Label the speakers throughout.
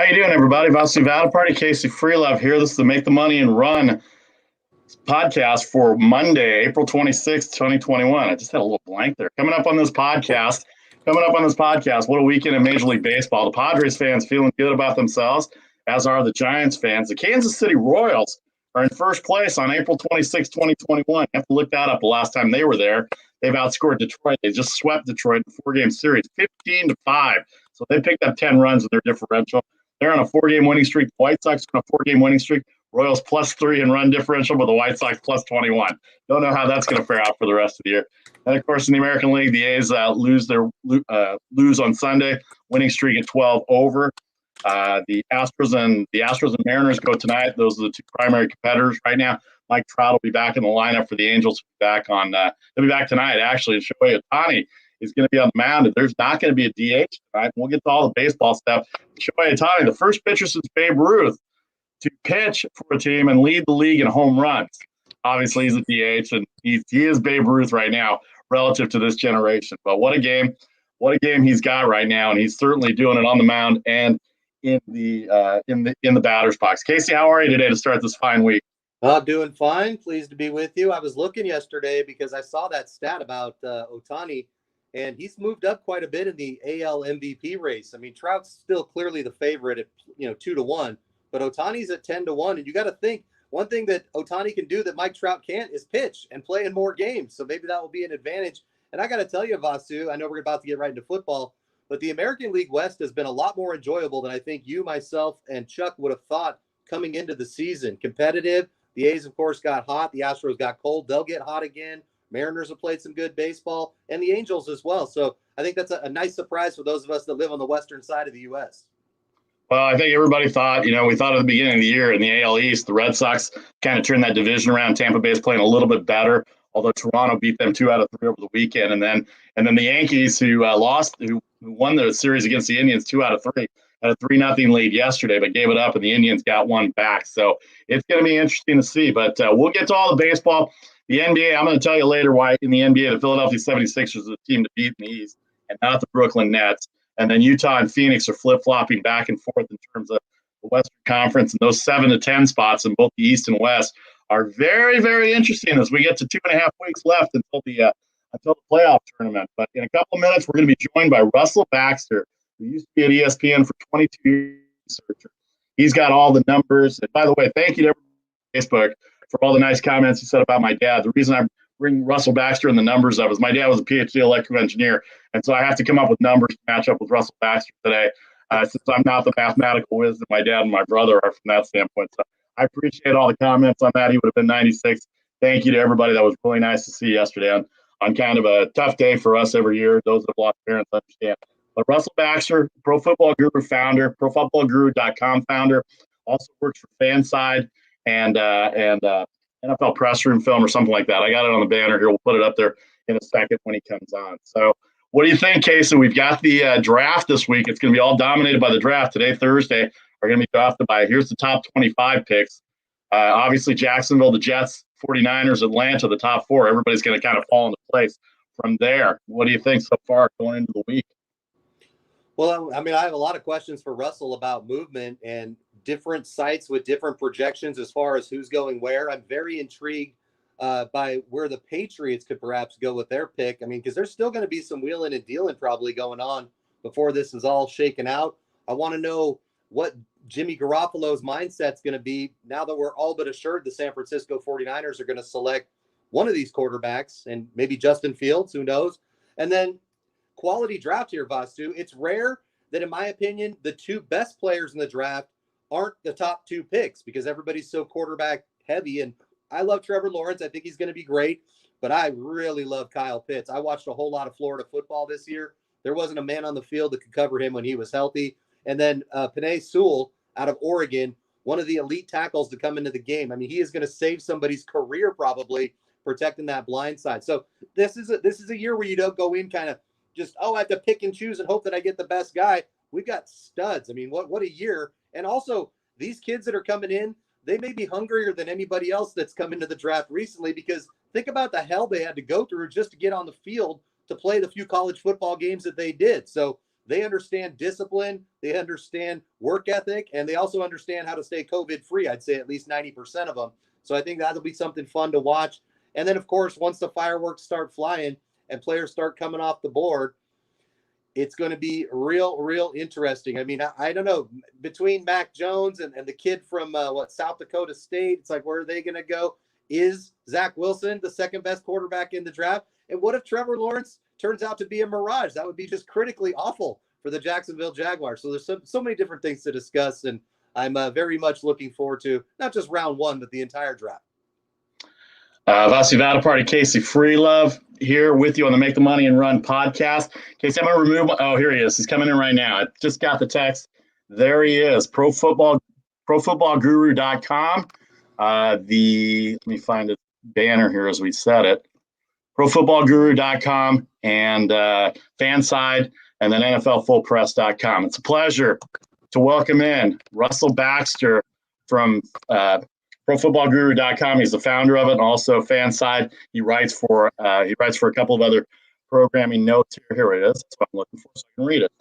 Speaker 1: How you doing, everybody? Vasu Vada Party, Casey Freelove here. This is the Make the Money and Run podcast for Monday, April 26th, 2021. I just had a little blank there. Coming up on this podcast, what a weekend in Major League Baseball. The Padres fans feeling good about themselves, as are the Giants fans. The Kansas City Royals are in first place on April 26, 2021. You have to look that up the last time they were there. They've outscored Detroit. They just swept Detroit in a four-game series, 15-5. So they picked up 10 runs in their differential. They're on a four-game winning streak. The White Sox are on a four-game winning streak. Royals +3 in run differential, but the White Sox +21. Don't know how that's going to fare out for the rest of the year. And, of course, in the American League, the A's lose on Sunday, winning streak at 12 over. The Astros and Mariners go tonight. Those are the two primary competitors right now. Mike Trout will be back in the lineup for the Angels. He'll be back tonight, actually. Shohei Ohtani is going to be on the mound. If there's not going to be a DH tonight, we'll get to all the baseball stuff. Shohei Ohtani, the first pitcher since Babe Ruth to pitch for a team and lead the league in home runs. Obviously, he's a DH, and he is Babe Ruth right now relative to this generation. But what a game he's got right now, and he's certainly doing it on the mound and in the batter's box. Casey, how are you today to start this fine week?
Speaker 2: Doing fine. Pleased to be with you. I was looking yesterday because I saw that stat about Ohtani, and he's moved up quite a bit in the AL MVP race. I mean, Trout's still clearly the favorite at 2-1, but Ohtani's at 10-1. And you got to think one thing that Ohtani can do that Mike Trout can't is pitch and play in more games. So maybe that will be an advantage. And I got to tell you, Vasu, I know we're about to get right into football, but the American League West has been a lot more enjoyable than I think you, myself, and Chuck would have thought coming into the season. Competitive. The A's, of course, got hot. The Astros got cold. They'll get hot again. Mariners have played some good baseball, and the Angels as well. So I think that's a nice surprise for those of us that live on the western side of the U.S.
Speaker 1: Well, I think everybody thought, we thought at the beginning of the year in the AL East, the Red Sox kind of turned that division around. Tampa Bay's playing a little bit better, although Toronto beat them 2 out of 3 over the weekend. And then the Yankees, who won the series against the Indians 2 out of 3, had a 3-0 lead yesterday, but gave it up, and the Indians got one back. So it's going to be interesting to see. But we'll get to all the baseball. The NBA, I'm going to tell you later why in the NBA, the Philadelphia 76ers are the team to beat in the East and not the Brooklyn Nets. And then Utah and Phoenix are flip-flopping back and forth in terms of the Western Conference. And those 7 to 10 spots in both the East and West are very, very interesting as we get to 2.5 weeks left until the playoff tournament. But in a couple of minutes, we're going to be joined by Russell Baxter, who used to be at ESPN for 22 years. He's got all the numbers. And by the way, thank you to everybody on Facebook for all the nice comments you said about my dad. The reason I bring Russell Baxter in the numbers up is my dad was a PhD electrical engineer, and so I have to come up with numbers to match up with Russell Baxter today, since I'm not the mathematical whiz that my dad and my brother are from that standpoint. So I appreciate all the comments on that. He would have been 96. Thank you to everybody. That was really nice to see yesterday on kind of a tough day for us every year. Those that have lost parents understand. But Russell Baxter, Pro Football Guru founder, ProFootballGuru.com founder, also works for Fanside and NFL Press Room Film or something like that. I got it on the banner here. We'll put it up there in a second when he comes on. So what do you think, Casey? We've got the draft this week. It's going to be all dominated by the draft. Today, Thursday, are going to be drafted by, here's the top 25 picks. Obviously, Jacksonville, the Jets, 49ers, Atlanta, the top 4. Everybody's going to kind of fall into place from there. What do you think so far going into the week?
Speaker 2: Well, I mean, I have a lot of questions for Russell about movement and different sites with different projections as far as who's going where. I'm very intrigued by where the Patriots could perhaps go with their pick. I mean, because there's still going to be some wheeling and dealing probably going on before this is all shaken out. I want to know what Jimmy Garoppolo's mindset's going to be now that we're all but assured the San Francisco 49ers are going to select one of these quarterbacks, and maybe Justin Fields, who knows. And then quality draft here, Vastu. It's rare that, in my opinion, the 2 best players in the draft aren't the top 2 picks because everybody's so quarterback heavy. And I love Trevor Lawrence. I think he's going to be great, but I really love Kyle Pitts. I watched a whole lot of Florida football this year. There wasn't a man on the field that could cover him when he was healthy. And then Penei Sewell out of Oregon, one of the elite tackles to come into the game. I mean, he is going to save somebody's career probably protecting that blind side. So this is a year where you don't go in kind of just, I have to pick and choose and hope that I get the best guy. We've got studs. I mean, what a year. And also, these kids that are coming in, they may be hungrier than anybody else that's come into the draft recently, because think about the hell they had to go through just to get on the field to play the few college football games that they did. So they understand discipline, they understand work ethic, and they also understand how to stay COVID free. I'd say at least 90% of them. So I think that'll be something fun to watch. And then, of course, once the fireworks start flying and players start coming off the board, it's going to be real interesting. I mean, I don't know, between Mac Jones and the kid from South Dakota State, it's like, where are they going to go? Is Zach Wilson the second best quarterback in the draft? And what if Trevor Lawrence turns out to be a mirage? That would be just critically awful for the Jacksonville Jaguars. So there's so many different things to discuss, and I'm very much looking forward to not just round one, but the entire draft.
Speaker 1: Vasi Vadaparty, Casey Freelove here with you on the Make the Money and Run podcast. Casey, I'm going to remove here he is. He's coming in right now. I just got the text. There he is. ProFootballGuru.com. Let me find a banner here as we said it. ProFootballGuru.com and Fanside, and then NFLFullPress.com. It's a pleasure to welcome in Russell Baxter from ProFootballGuru.com. He's the founder of it, and also Fanside. He writes for a couple of other programming notes here. Here it is. That's what I'm looking for, so I can read it.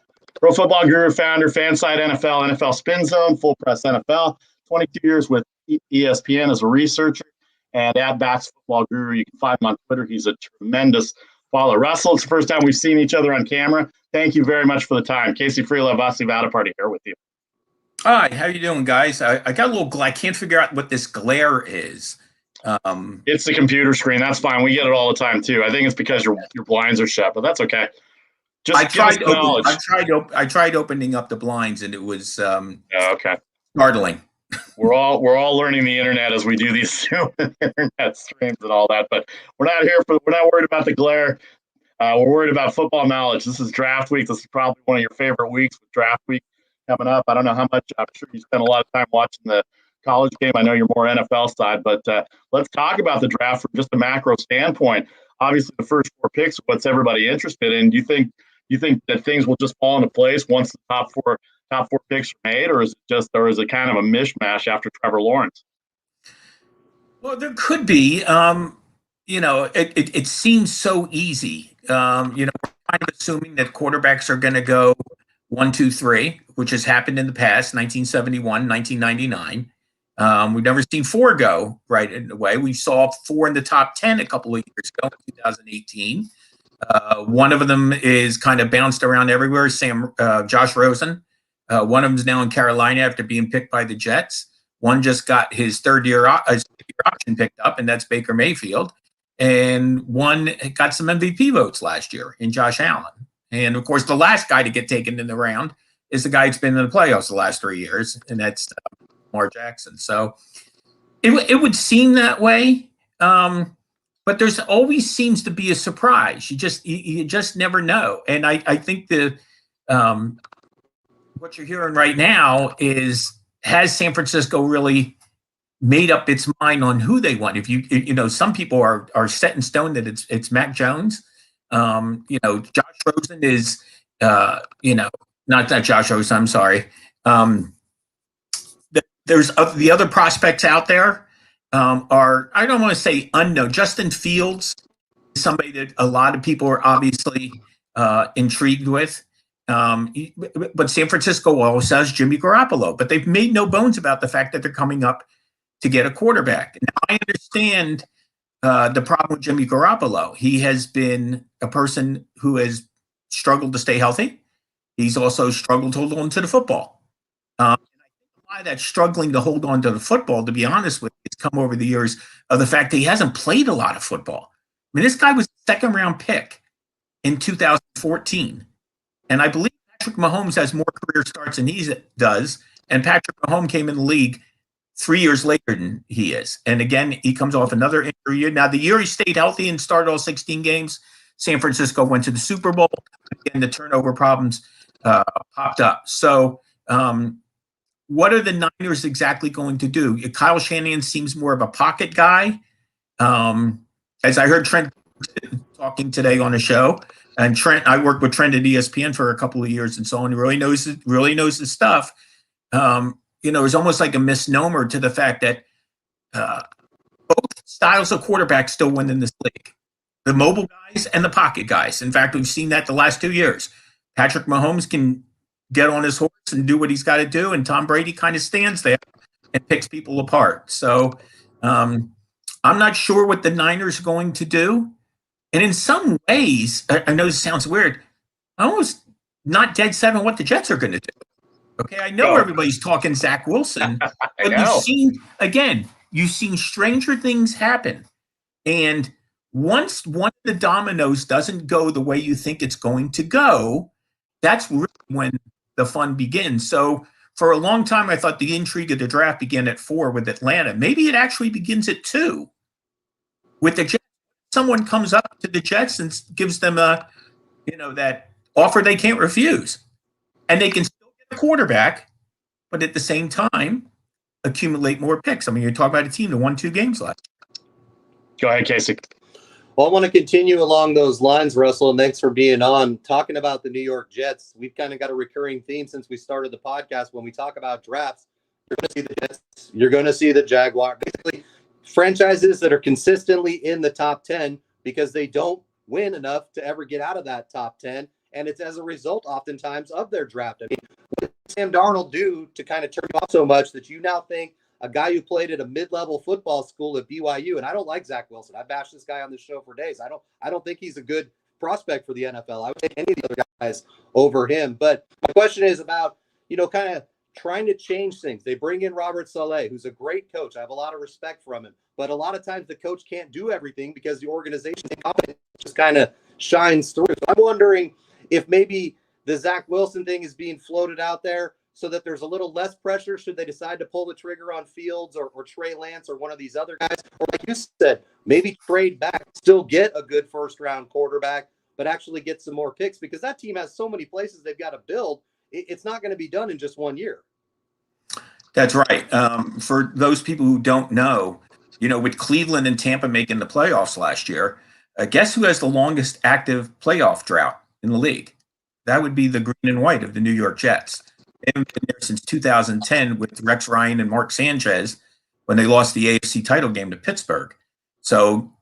Speaker 1: Pro Football Guru founder, Fanside NFL, NFL Spin Zone, Full Press NFL. 22 years with ESPN as a researcher, and at Bax Football Guru. You can find him on Twitter. He's a tremendous follow. Russell, it's the first time we've seen each other on camera. Thank you very much for the time. Casey Freelove, Vasi Vadaparty here with you.
Speaker 3: Hi, how you doing, guys? I got a little I can't figure out what this glare is.
Speaker 1: It's the computer screen. That's fine. We get it all the time too. I think it's because your blinds are shut, but that's okay.
Speaker 3: I tried opening up the blinds, and it was
Speaker 1: okay.
Speaker 3: startling.
Speaker 1: We're all learning the internet as we do these internet streams and all that. But we're not worried about the glare. We're worried about football knowledge. This is draft week. This is probably one of your favorite weeks with draft week coming up. I don't know how much. I'm sure you spend a lot of time watching the college game. I know you're more NFL side, but let's talk about the draft from just a macro standpoint. Obviously, the first four picks, what's everybody interested in? Do you think that things will just fall into place once the top four picks are made, or is it kind of a mishmash after Trevor Lawrence?
Speaker 3: Well, there could be. It seems so easy. We're kind of assuming that quarterbacks are going to go 1, 2, 3, which has happened in the past, 1971, 1999. We've never seen 4 go right in a way. We saw 4 in the top 10 a couple of years ago in 2018. One of them is kind of bounced around everywhere. Josh Rosen. One of them is now in Carolina after being picked by the Jets. One just got his third-year option picked up, and that's Baker Mayfield. And one got some MVP votes last year in Josh Allen. And, of course, the last guy to get taken in the round is the guy who's been in the playoffs the last 3 years, and that's Lamar Jackson. So it would seem that way, but there's always seems to be a surprise. You just never know. And I think what you're hearing right now is, has San Francisco really made up its mind on who they want? If some people are set in stone that it's Mac Jones. Josh Rosen is, not that Josh Rosen, I'm sorry. There's the other prospects out there are, I don't want to say unknown. Justin Fields is somebody that a lot of people are obviously intrigued with. But San Francisco also has Jimmy Garoppolo, but they've made no bones about the fact that they're coming up to get a quarterback. Now, I understand the problem with Jimmy Garoppolo. He has been a person who has struggled to stay healthy. He's also struggled to hold on to the football. And I think why that struggling to hold on to the football, to be honest with you, has come over the years of the fact that he hasn't played a lot of football. I mean, this guy was a second-round pick in 2014. And I believe Patrick Mahomes has more career starts than he does. And Patrick Mahomes came in the league 3 years later than he is. And again, he comes off another injury year. Now, the year he stayed healthy and started all 16 games, San Francisco went to the Super Bowl. Again, the turnover problems popped up. So what are the Niners exactly going to do? Kyle Shanahan seems more of a pocket guy. As I heard Trent talking today on the show, and Trent, I worked with Trent at ESPN for a couple of years and so on. He really knows his stuff. It's almost like a misnomer to the fact that both styles of quarterbacks still win in this league. The mobile guys and the pocket guys. In fact, we've seen that the last 2 years. Patrick Mahomes can get on his horse and do what he's got to do, and Tom Brady kind of stands there and picks people apart. So I'm not sure what the Niners are going to do. And in some ways, I know this sounds weird, I'm almost not dead set on what the Jets are going to do. Okay, I know everybody's talking Zach Wilson, but you've seen stranger things happen. And once one of the dominoes doesn't go the way you think it's going to go, that's really when the fun begins. So for a long time, I thought the intrigue of the draft began at 4 with Atlanta. Maybe it actually begins at 2 with the Jets. Someone comes up to the Jets and gives them that offer they can't refuse, and they can still get a quarterback, but at the same time accumulate more picks. I mean, you're talking about a team that won 2 games last year.
Speaker 1: Go ahead, Casey.
Speaker 2: Well, I want to continue along those lines, Russell, and thanks for being on. Talking about the New York Jets, we've kind of got a recurring theme since we started the podcast. When we talk about drafts, you're going to see the Jets, you're going to see the Jaguars, basically franchises that are consistently in the top 10 because they don't win enough to ever get out of that top 10. And it's as a result, oftentimes, of their draft. I mean, what did Sam Darnold do to kind of turn you off so much that you now think a guy who played at a mid-level football school at BYU, and I don't like Zach Wilson. I bashed this guy on this show for days. I don't think he's a good prospect for the NFL. I would take any of the other guys over him. But my question is about, kind of trying to change things. They bring in Robert Saleh, who's a great coach. I have a lot of respect from him. But a lot of times the coach can't do everything because the organization just kind of shines through. So I'm wondering if maybe the Zach Wilson thing is being floated out there so that there's a little less pressure should they decide to pull the trigger on Fields or Trey Lance or one of these other guys. Or like you said, maybe trade back, still get a good first-round quarterback, but actually get some more picks because that team has so many places they've got to build. It's not going to be done in just 1 year.
Speaker 3: That's right. For those people who don't know, with Cleveland and Tampa making the playoffs last year, guess who has the longest active playoff drought in the league? That would be the green and white of the New York Jets. They've been there since 2010 with Rex Ryan and Mark Sanchez when they lost the AFC title game to Pittsburgh. So,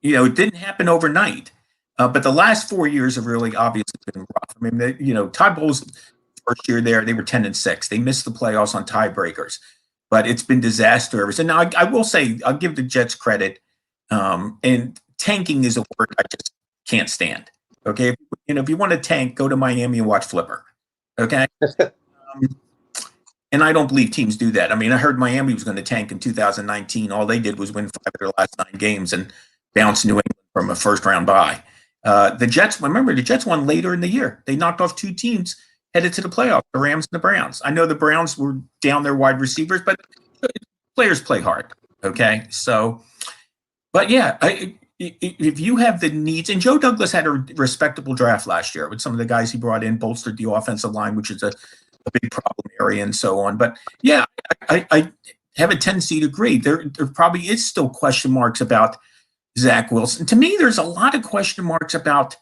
Speaker 3: it didn't happen overnight. But the last 4 years have really obviously been rough. I mean, Todd Bowles' first year there, they were 10-6. They missed the playoffs on tiebreakers. But it's been disastrous. And now I will say, I'll give the Jets credit. And tanking is a word I just can't stand. Okay, if you want to tank, go to Miami and watch Flipper. Okay, and I don't believe teams do that. I mean, I heard Miami was going to tank in 2019. All they did was win 5 of their last 9 games and bounce New England from a first-round bye. The Jets won later in the year. They knocked off 2 teams headed to the playoffs, the Rams and the Browns. I know the Browns were down their wide receivers, but players play hard. Okay, so, but yeah, if you have the needs, and Joe Douglas had a respectable draft last year with some of the guys he brought in, bolstered the offensive line, which is a big problem area and so on. But yeah, I have a tendency to agree. There probably is still question marks about Zach Wilson. To me, there's a lot of question marks about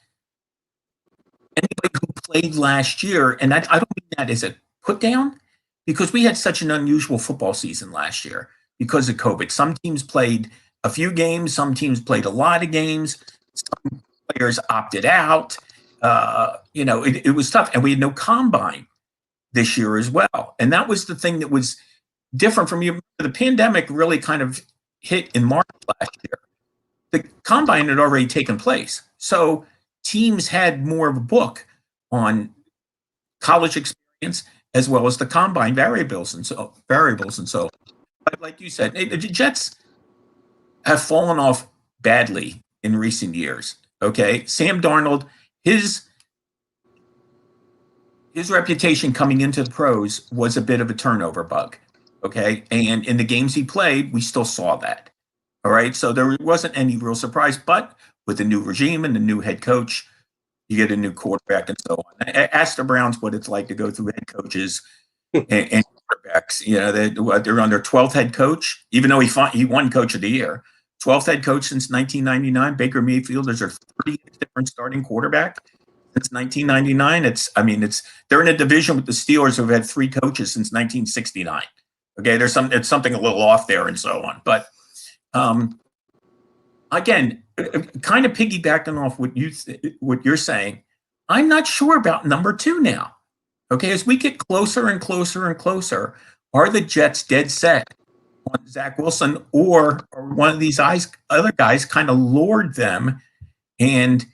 Speaker 3: anybody who played last year. And I don't mean that as a put down because we had such an unusual football season last year because of COVID. Some teams played a few games. Some teams played a lot of games. Some players opted out. It was tough. And we had no combine this year as well. And that was the thing that was different from you. The pandemic really kind of hit in March last year. The combine had already taken place. So teams had more of a book on college experience as well as the combine variables and so. But like you said, the Jets have fallen off badly in recent years. Okay, Sam Darnold, his reputation coming into the pros was a bit of a turnover bug. Okay, and in the games he played, we still saw that. All right, so there wasn't any real surprise. But with the new regime and the new head coach, you get a new quarterback and so on. Ask the Browns what it's like to go through head coaches and quarterbacks. They're on their 12th head coach, even though he won Coach of the Year. 12th head coach since 1999. Baker Mayfield is their 30th different starting quarterback since 1999. They're in a division with the Steelers who've had 3 coaches since 1969. Okay, it's something a little off there and so on. But again, kind of piggybacking off what you're saying, I'm not sure about number 2 now. Okay, as we get closer and closer and closer, are the Jets dead set on Zach Wilson, or one of these other guys kind of lured them and,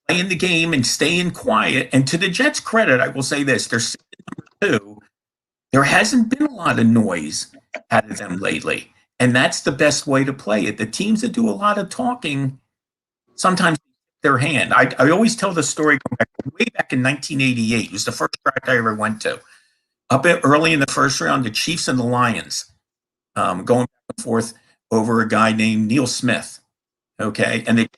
Speaker 3: playing the game and staying quiet? And to the Jets' credit, I will say this: they're sitting at number 2. There hasn't been a lot of noise out of them lately, and that's the best way to play it. The teams that do a lot of talking sometimes their hand. I always tell the story way back in 1988. It was the first draft I ever went to. Up early in the first round, the Chiefs and the Lions going back and forth over a guy named Neil Smith. Okay, and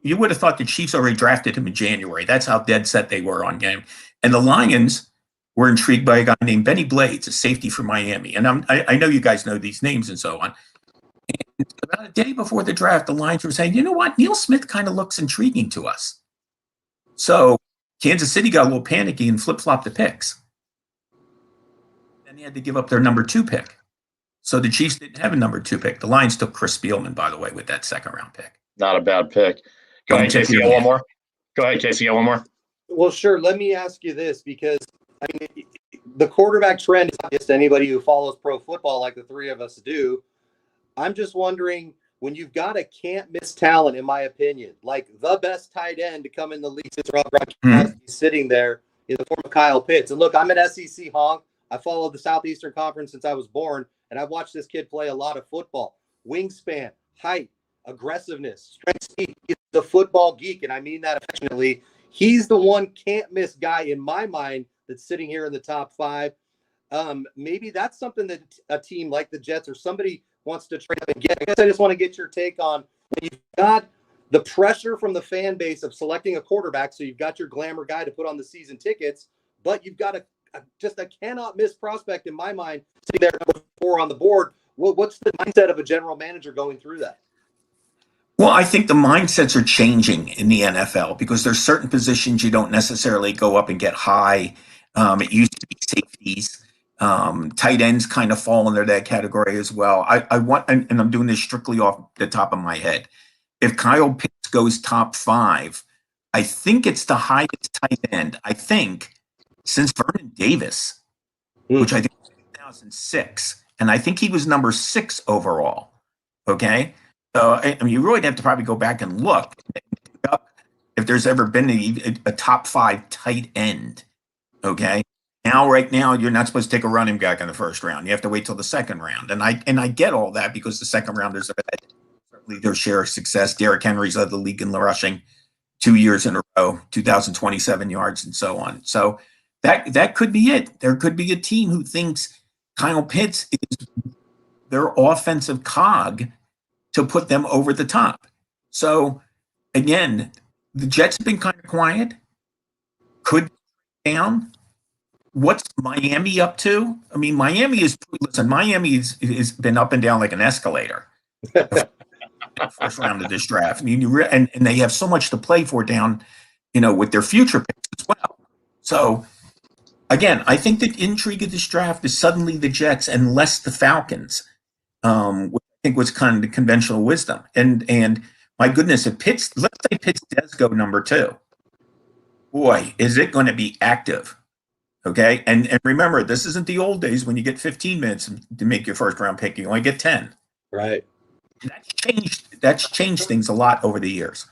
Speaker 3: you would have thought the Chiefs already drafted him in January. That's how dead set they were on game. And the Lions were intrigued by a guy named Benny Blades, a safety from Miami. And I know you guys know these names and so on. And about a day before the draft, the Lions were saying, you know what, Neil Smith kind of looks intriguing to us. So Kansas City got a little panicky and flip-flopped the picks. Then they had to give up their number 2 pick. So the Chiefs didn't have a number 2 pick. The Lions took Chris Spielman, by the way, with that second-round pick.
Speaker 1: Not a bad pick. Go ahead, Casey. You got one more? Go ahead, Casey. You got one more?
Speaker 2: Well, sure. Let me ask you this, because the quarterback trend is obvious to anybody who follows pro football like the three of us do. I'm just wondering, when you've got a can't-miss talent, in my opinion, like the best tight end to come in the league since Rob Gronkowski sitting there in the form of Kyle Pitts. And look, I'm an SEC honk. I followed the Southeastern Conference since I was born, and I've watched this kid play a lot of football. Wingspan, height, aggressiveness, strength, speed. He's the football geek, and I mean that affectionately. He's the one can't-miss guy in my mind that's sitting here in the top 5. Maybe that's something that a team like the Jets or somebody wants to trade up and get. I guess I just want to get your take on when you've got the pressure from the fan base of selecting a quarterback, so you've got your glamour guy to put on the season tickets, but you've got just a cannot-miss prospect in my mind sitting there number 4 on the board. Well, what's the mindset of a general manager going through that?
Speaker 3: Well, I think the mindsets are changing in the NFL because there's certain positions you don't necessarily go up and get high. It used to be safeties. Tight ends kind of fall under that category as well. I want, and I'm doing this strictly off the top of my head. If Kyle Pitts goes top 5, I think it's the highest tight end, I think, since Vernon Davis, which I think was 2006. And I think he was number 6 overall. Okay. So, I mean, you really have to probably go back and look up if there's ever been a top 5 tight end. Okay. Right now, you're not supposed to take a running back in the first round. You have to wait till the second round. And I get all that because the second rounders have had certainly their share of success. Derrick Henry's led the league in rushing 2 years in a row, 2,027 yards and so on. So that could be it. There could be a team who thinks Kyle Pitts is their offensive cog to put them over the top. So again, the Jets have been kind of quiet. Could be down. What's Miami up to? I mean, Miami has been up and down like an escalator. First round of this draft. I mean, and they have so much to play for down, with their future picks as well. So, again, I think the intrigue of this draft is suddenly the Jets and less the Falcons, which I think was kind of the conventional wisdom. And my goodness, if let's say Pitts does go number 2, boy, is it going to be active. Okay, and remember, this isn't the old days when you get 15 minutes to make your first round pick. You only get 10.
Speaker 2: Right.
Speaker 3: That's changed things a lot over the years.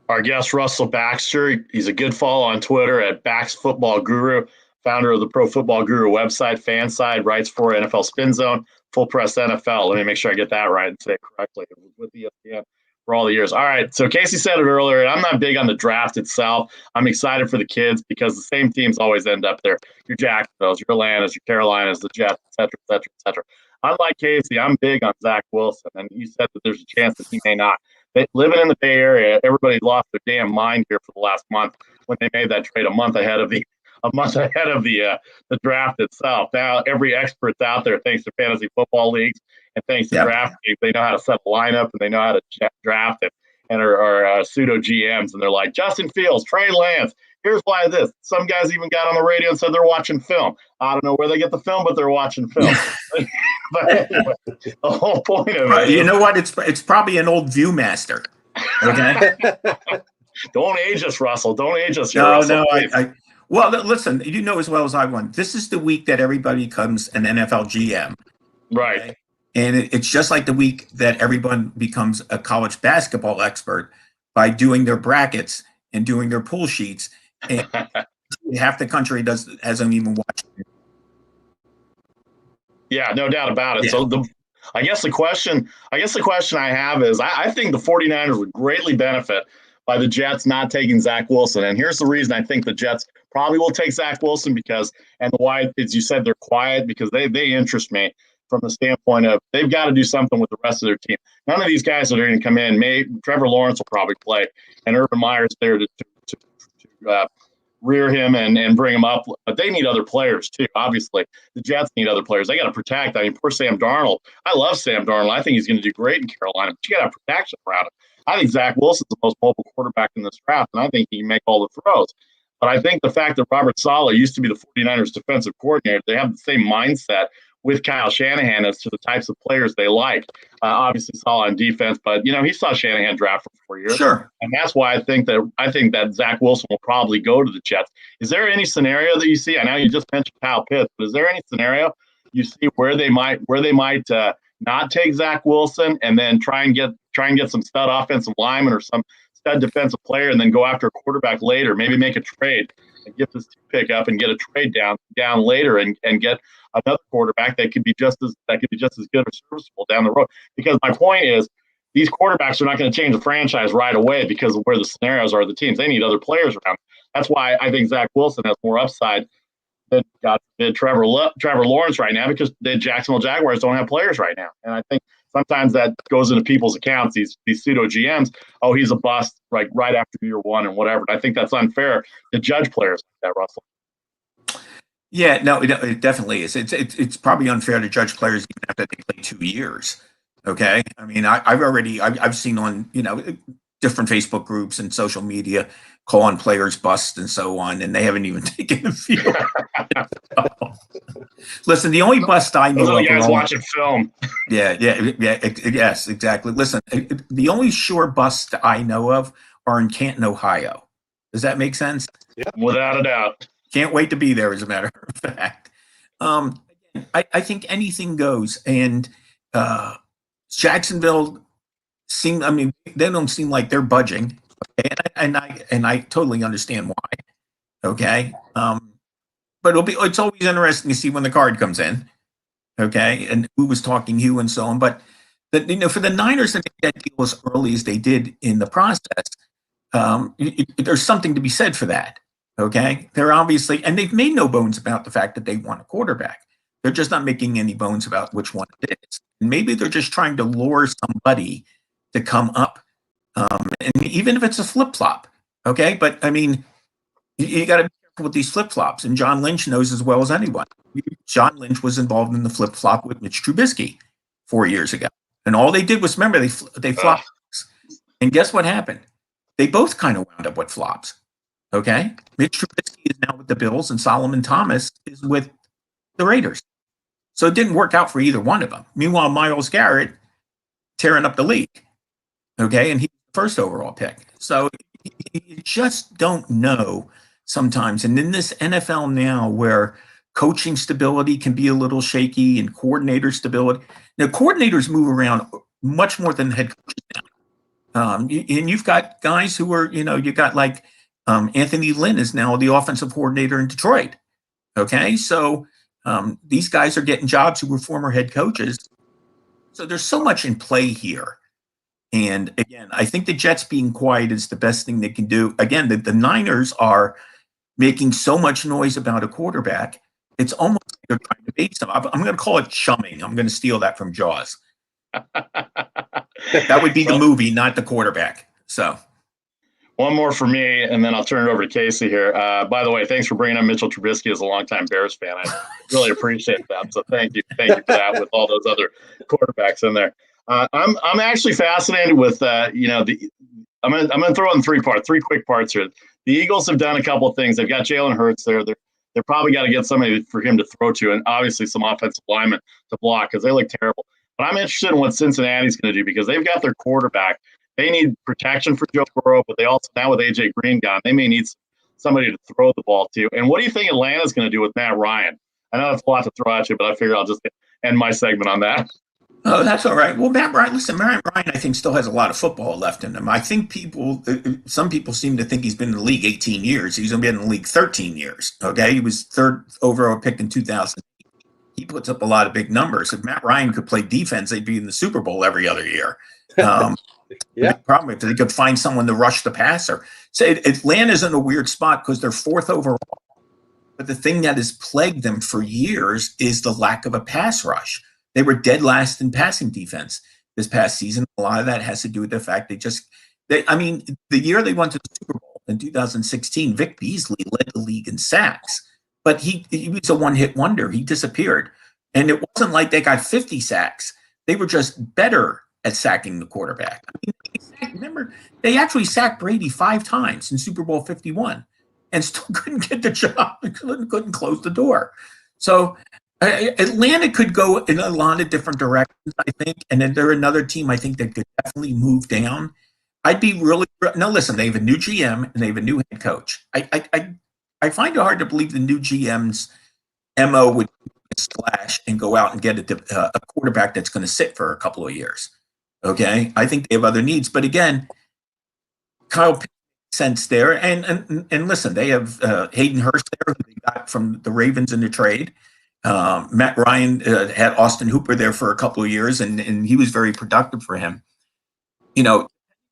Speaker 1: Our guest, Russell Baxter, he's a good follow on Twitter at Bax Football Guru, founder of the Pro Football Guru website, Fanside, writes for NFL Spin Zone, Full Press NFL. Let me make sure I get that right and say it correctly with ESPN for all the years. All right, so Casey said it earlier, and I'm not big on the draft itself. I'm excited for the kids because the same teams always end up there. Your Jacksonville's, your Atlanta's, your Carolinas, the Jets, et cetera, et cetera, et cetera. Unlike Casey, I'm big on Zach Wilson, and you said that there's a chance that he may not. Living in the Bay Area, everybody lost their damn mind here for the last month when they made that trade a month ahead of the draft itself. Now every expert's out there thanks to fantasy football leagues and thanks to draft games. They know how to set a lineup and they know how to draft it and are pseudo GMs, and they're like, Justin Fields, Trey Lance. Here's why this. Some guys even got on the radio and said they're watching film. I don't know where they get the film, but they're watching film. But anyway, the whole point of it.
Speaker 3: You know what? It's probably an old Viewmaster. Okay.
Speaker 1: Don't age us, Russell. Don't age us here,
Speaker 3: No,
Speaker 1: Russell.
Speaker 3: no. Well, listen, you know as well as I want. This is the week that everybody becomes an NFL GM.
Speaker 1: Right.
Speaker 3: Okay? And it's just like the week that everyone becomes a college basketball expert by doing their brackets and doing their pool sheets. And half the country hasn't even watched it.
Speaker 1: Yeah, no doubt about it.
Speaker 3: Yeah.
Speaker 1: So I guess the question I have is I think the 49ers would greatly benefit by the Jets not taking Zach Wilson. And here's the reason I think the Jets probably will take Zach Wilson and why, as you said, they're quiet because they interest me from the standpoint of they've got to do something with the rest of their team. None of these guys that are going to come in, Trevor Lawrence will probably play, and Urban Meyer's there to rear him and bring him up. But they need other players too. Obviously, the Jets need other players. They got to protect. I mean, poor Sam Darnold. I love Sam Darnold. I think he's going to do great in Carolina. But you got to have protection around him. I think Zach Wilson's the most mobile quarterback in this draft, and I think he can make all the throws. But I think the fact that Robert Saleh used to be the 49ers defensive coordinator, they have the same mindset with Kyle Shanahan as to the types of players they like. Obviously, Saleh on defense, but he saw Shanahan draft for 4 years.
Speaker 3: Sure.
Speaker 1: And that's why I think that Zach Wilson will probably go to the Jets. Is there any scenario that you see? I know you just mentioned Kyle Pitts, but is there any scenario you see where they might not take Zach Wilson and then try and get some stud offensive lineman or some stud defensive player and then go after a quarterback later, maybe make a trade and get this pick up and get a trade down later and get another quarterback that could be just as good or serviceable down the road. Because my point is, these quarterbacks are not going to change the franchise right away because of where the scenarios are of the teams. They need other players around. That's why I think Zach Wilson has more upside than Trevor Lawrence right now, because the Jacksonville Jaguars don't have players right now. And I think sometimes that goes into people's accounts, these pseudo GMs. Oh, he's a bust right after year one and whatever. And I think that's unfair to judge players like that, Russell.
Speaker 3: Yeah, no, it definitely is. It's probably unfair to judge players even after they play 2 years. Okay, I mean, I've seen on different Facebook groups and social media calling players bust and so on, and they haven't even taken the field. Listen, the only bust I know
Speaker 1: of guys watching film.
Speaker 3: Yes, exactly. Listen, the only sure bust I know of are in Canton, Ohio. Does that make sense?
Speaker 1: Yeah, without a doubt.
Speaker 3: Can't wait to be there, as a matter of fact. I think anything goes, and Jacksonville they don't seem like they're budging, okay? and I totally understand why, okay? But it's always interesting to see when the card comes in, okay, and who was talking who and so on. But for the Niners to make that deal as early as they did in the process, there's something to be said for that. Okay, they're obviously, and they've made no bones about the fact that they want a quarterback. They're just not making any bones about which one it is. And maybe they're just trying to lure somebody to come up, and even if it's a flip flop, okay. But I mean, you got to be careful with these flip flops, and John Lynch knows as well as anyone. John Lynch was involved in the flip flop with Mitch Trubisky 4 years ago, and all they did was they flopped, and guess what happened? They both kind of wound up with flops. Okay, Mitch Trubisky is now with the Bills, and Solomon Thomas is with the Raiders. So it didn't work out for either one of them. Meanwhile, Myles Garrett tearing up the league. Okay, and he's the first overall pick. So you just don't know sometimes. And in this NFL now, where coaching stability can be a little shaky and coordinator stability, now coordinators move around much more than head coaches now. And you've got guys who are, you got like. Anthony Lynn is now the offensive coordinator in Detroit. Okay, so these guys are getting jobs who were former head coaches. So there's so much in play here. And again, I think the Jets being quiet is the best thing they can do. Again, the Niners are making so much noise about a quarterback. It's almost like they're trying to bait them. I'm going to call it chumming. I'm going to steal that from Jaws. That would be the movie, not the quarterback. So.
Speaker 1: One more for me, and then I'll turn it over to Casey here. By the way, thanks for bringing up Mitchell Trubisky as a longtime Bears fan. I really appreciate that. So thank you for that with all those other quarterbacks in there. I'm actually fascinated with I'm gonna throw in three quick parts here. The Eagles have done a couple of things. They've got Jalen Hurts there. They're probably got to get somebody for him to throw to, and obviously some offensive linemen to block because they look terrible. But I'm interested in what Cincinnati's going to do because they've got their quarterback. they need protection for Joe Burrow, but they also, now with AJ Green gone, they may need somebody to throw the ball to. And what do you think Atlanta's going to do with Matt Ryan? I know that's a lot to throw at you, but I figure I'll just end my segment on that.
Speaker 3: Oh, that's all right. Well, Matt Ryan, I think still has a lot of football left in him. I think some people seem to think he's been in the league 18 years. He's been in the league 13 years. Okay. He was third overall pick in 2000. He puts up a lot of big numbers. If Matt Ryan could play defense, they'd be in the Super Bowl every other year. Yeah. The problem is they could find someone to rush the passer. So Atlanta's in a weird spot because they're fourth overall. But the thing that has plagued them for years is the lack of a pass rush. They were dead last in passing defense this past season. A lot of that has to do with the fact the year they went to the Super Bowl in 2016, Vic Beasley led the league in sacks, but he was a one-hit wonder. He disappeared. And it wasn't like they got 50 sacks. They were just better at sacking the quarterback. Remember, they actually sacked Brady 5 times in Super Bowl 51 and still couldn't get the job. Couldn't close the door. So Atlanta could go in a lot of different directions, I think. And then they're another team I think that could definitely move down. I'd be really – now, listen, they have a new GM and they have a new head coach. I find it hard to believe the new GM's MO would splash and go out and get a quarterback that's going to sit for a couple of years. Okay? I think they have other needs. But again, Kyle Pitts sense there. And listen, they have Hayden Hurst there who they got from the Ravens in the trade. Matt Ryan had Austin Hooper there for a couple of years, and he was very productive for him. You know,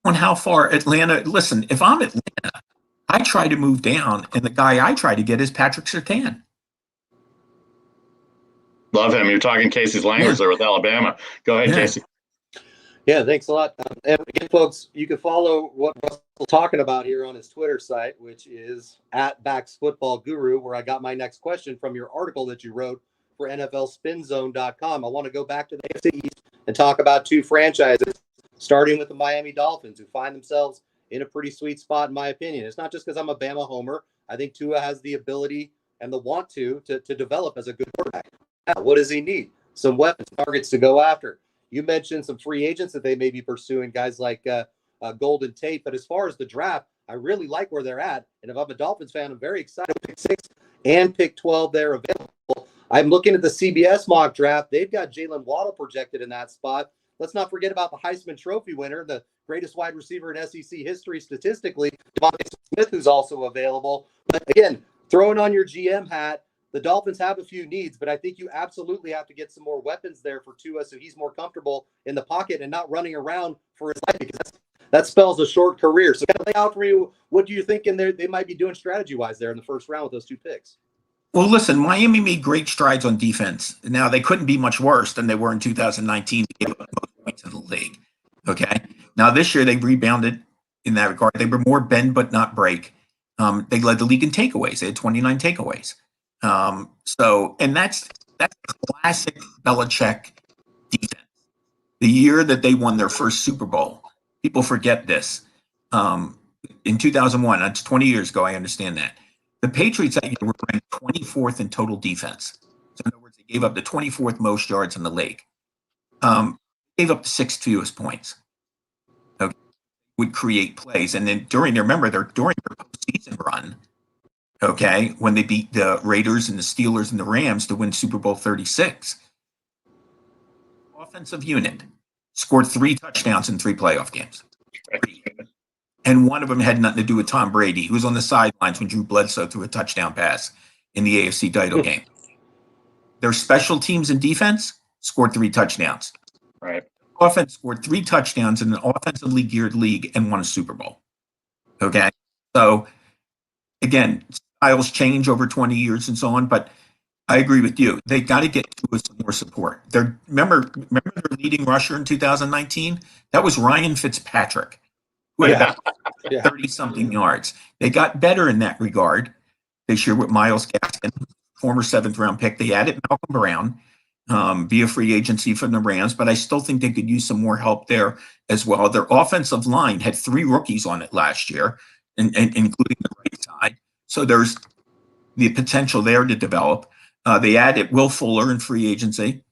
Speaker 3: on how far Atlanta, listen, if I'm Atlanta, I try to move down, and the guy I try to get is Patrick Surtain.
Speaker 1: Love him. You're talking Casey's language there with Alabama. Go ahead, Casey.
Speaker 2: Yeah, thanks a lot. And again, folks, you can follow what Russell's talking about here on his Twitter site, which is @BacksFootballGuru, where I got my next question from your article that you wrote for NFLSpinZone.com. I want to go back to the AFC East and talk about 2 franchises, starting with the Miami Dolphins, who find themselves in a pretty sweet spot, in my opinion. It's not just because I'm a Bama homer. I think Tua has the ability and the want to develop as a good quarterback. Now, what does he need? Some weapons, targets to go after. You mentioned some free agents that they may be pursuing, guys like Golden Tate. But as far as the draft, I really like where they're at. And if I'm a Dolphins fan, I'm very excited. Pick 6 and pick 12 there available. I'm looking at the CBS mock draft. They've got Jalen Waddle projected in that spot. Let's not forget about the Heisman Trophy winner, the greatest wide receiver in SEC history statistically, Devontae Smith, who's also available. But again, throwing on your GM hat, the Dolphins have a few needs, but I think you absolutely have to get some more weapons there for Tua so he's more comfortable in the pocket and not running around for his life, because that spells a short career. So kind of lay out for you, what do you think they might be doing strategy-wise there in the first round with those 2 picks?
Speaker 3: Well, listen, Miami made great strides on defense. Now, they couldn't be much worse than they were in 2019 to give up most points in the league. Okay? Now, this year, they rebounded in that regard. They were more bend but not break. They led the league in takeaways. They had 29 takeaways. And that's classic Belichick defense. The year that they won their first Super Bowl, people forget this. In 2001, that's 20 years ago, I understand that. The Patriots that year were ranked 24th in total defense. So in other words, they gave up the 24th most yards in the league. Gave up the 6th fewest points. Okay. Would create plays. And then during their postseason run, okay, when they beat the Raiders and the Steelers and the Rams to win Super Bowl 36. Offensive unit scored 3 touchdowns in 3 playoff games. And one of them had nothing to do with Tom Brady, who was on the sidelines when Drew Bledsoe threw a touchdown pass in the AFC title game. Their special teams and defense scored 3 touchdowns.
Speaker 1: Right.
Speaker 3: Offense scored 3 touchdowns in an offensively geared league and won a Super Bowl. Okay. So again, styles change over 20 years and so on, but I agree with you. They got to get to some more support. Remember their leading rusher in 2019? That was Ryan Fitzpatrick, who had about 30-something yards. They got better in that regard this year with Myles Gaskin, former 7th-round pick. They added Malcolm Brown via free agency from the Rams, but I still think they could use some more help there as well. Their offensive line had 3 rookies on it last year, and including the right side. So there's the potential there to develop. They added Will Fuller in free agency.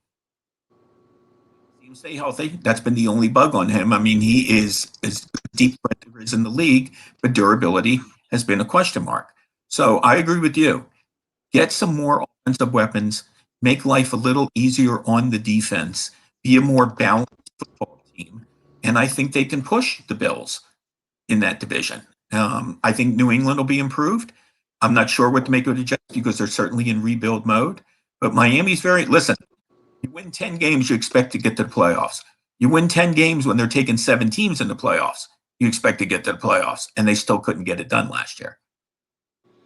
Speaker 3: stay healthy. That's been the only bug on him. I mean, he is as deep threat there is in the league, but durability has been a question mark. So I agree with you. Get some more offensive weapons, make life a little easier on the defense, be a more balanced football team, and I think they can push the Bills in that division. I think New England will be improved. I'm not sure what to make of the Jets because they're certainly in rebuild mode. But Miami's listen, you win 10 games, you expect to get to the playoffs. You win 10 games when they're taking 7 teams in the playoffs, you expect to get to the playoffs, and they still couldn't get it done last year.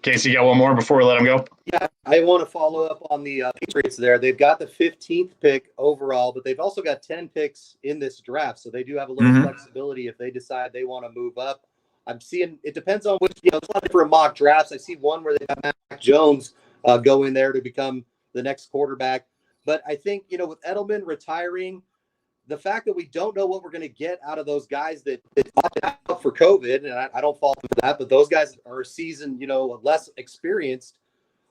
Speaker 1: Casey, you got one more before we let him go?
Speaker 2: Yeah, I want to follow up on the Patriots there. They've got the 15th pick overall, but they've also got 10 picks in this draft. So they do have a little flexibility if they decide they want to move up. I'm seeing it depends on which, there's a lot of different mock drafts. I see one where they got Mac Jones go in there to become the next quarterback. But I think, with Edelman retiring, the fact that we don't know what we're going to get out of those guys that opted out for COVID, and I don't fault them for that, but those guys are seasoned, less experienced.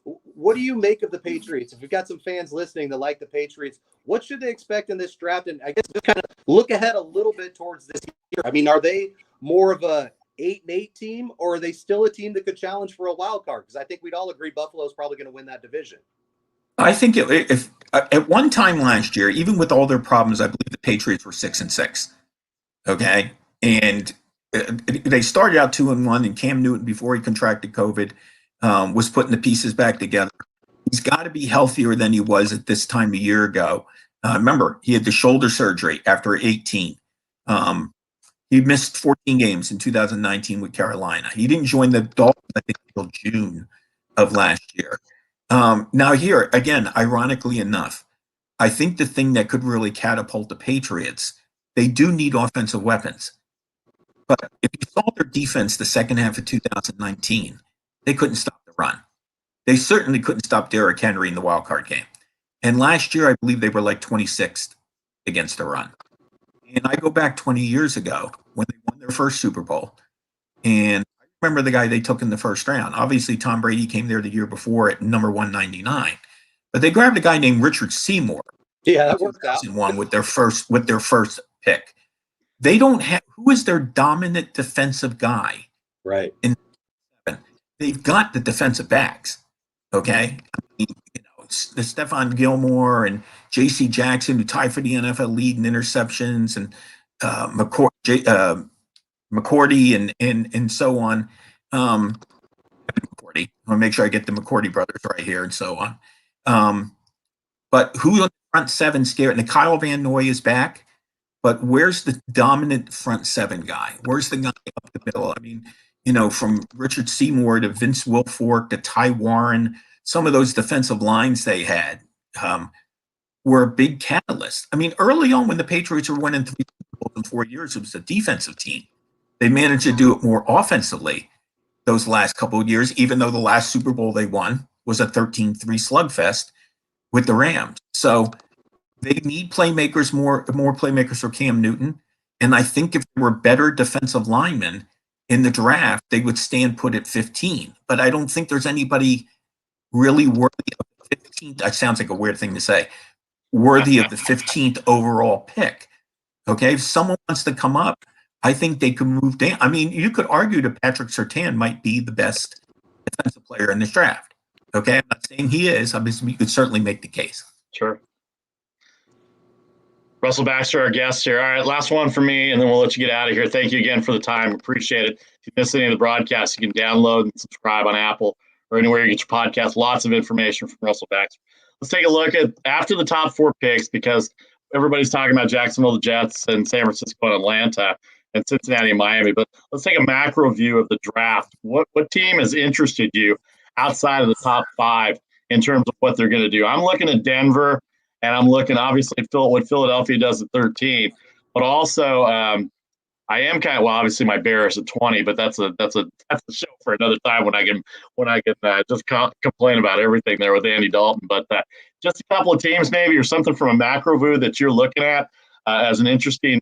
Speaker 2: What do you make of the Patriots? If we've got some fans listening that like the Patriots, what should they expect in this draft? And I guess just kind of look ahead a little bit towards this year. I mean, are they more of a 8-8 team, or are they still a team that could challenge for a wild card? Because I think we'd all agree Buffalo's probably going to win that division.
Speaker 3: I think if at one time last year, even with all their problems, I believe the Patriots were 6-6. Okay, and they started out 2-1, and Cam Newton, before he contracted COVID, was putting the pieces back together. He's got to be healthier than he was at this time a year ago. Remember, he had the shoulder surgery after 18. He missed 14 games in 2019 with Carolina. He didn't join the Dolphins, I think, until June of last year. Now here, again, ironically enough, I think the thing that could really catapult the Patriots, they do need offensive weapons. But if you saw their defense the second half of 2019, they couldn't stop the run. They certainly couldn't stop Derrick Henry in the wild card game. And last year, I believe they were like 26th against the run. And I go back 20 years ago when they won their first Super Bowl, and remember the guy they took in the first round. Obviously, Tom Brady came there the year before at number 199, but they grabbed a guy named Richard Seymour.
Speaker 2: Yeah, that worked out.
Speaker 3: with their first pick. They don't have who is their dominant defensive guy,
Speaker 2: right?
Speaker 3: They've got the defensive backs. Okay, I mean, the Stephon Gilmore and J.C. Jackson, who tied for the NFL lead in interceptions, and McCourty and so on. McCourty. I want to make sure I get the McCourty brothers right here and so on. But who on the front seven scared? And Kyle Van Noy is back, but where's the dominant front seven guy? Where's the guy up the middle? I mean, from Richard Seymour to Vince Wilfork to Ty Warren, some of those defensive lines they had were a big catalyst. I mean, early on when the Patriots were winning 3 Super Bowls in 4 years, it was a defensive team. They managed to do it more offensively those last couple of years, even though the last Super Bowl they won was a 13-3 slugfest with the Rams. So they need playmakers, more playmakers for Cam Newton. And I think if there were better defensive linemen in the draft, they would stand put at 15. But I don't think there's anybody really worthy of the 15th. That sounds like a weird thing to say. Worthy of the 15th overall pick. Okay, if someone wants to come up, I think they could move down. I mean, you could argue that Patrick Surtain might be the best defensive player in this draft. Okay, I'm not saying he is. You could certainly make the case.
Speaker 1: Sure. Russell Baxter, our guest here. All right, last one for me, and then we'll let you get out of here. Thank you again for the time. Appreciate it. If you missed any of the broadcast, you can download and subscribe on Apple or anywhere you get your podcast. Lots of information from Russell Baxter. Let's take a look at after the top 4 picks, because everybody's talking about Jacksonville, the Jets, and San Francisco and Atlanta, and Cincinnati and Miami. But let's take a macro view of the draft. What team has interested you outside of the top 5 in terms of what they're going to do? I'm looking at Denver, and I'm looking, obviously, what Philadelphia does at 13. But also, I am obviously my Bears at 20, but that's a show for another time when I can just complain about everything there with Andy Dalton. But just a couple of teams maybe, or something from a macro view that you're looking at as an interesting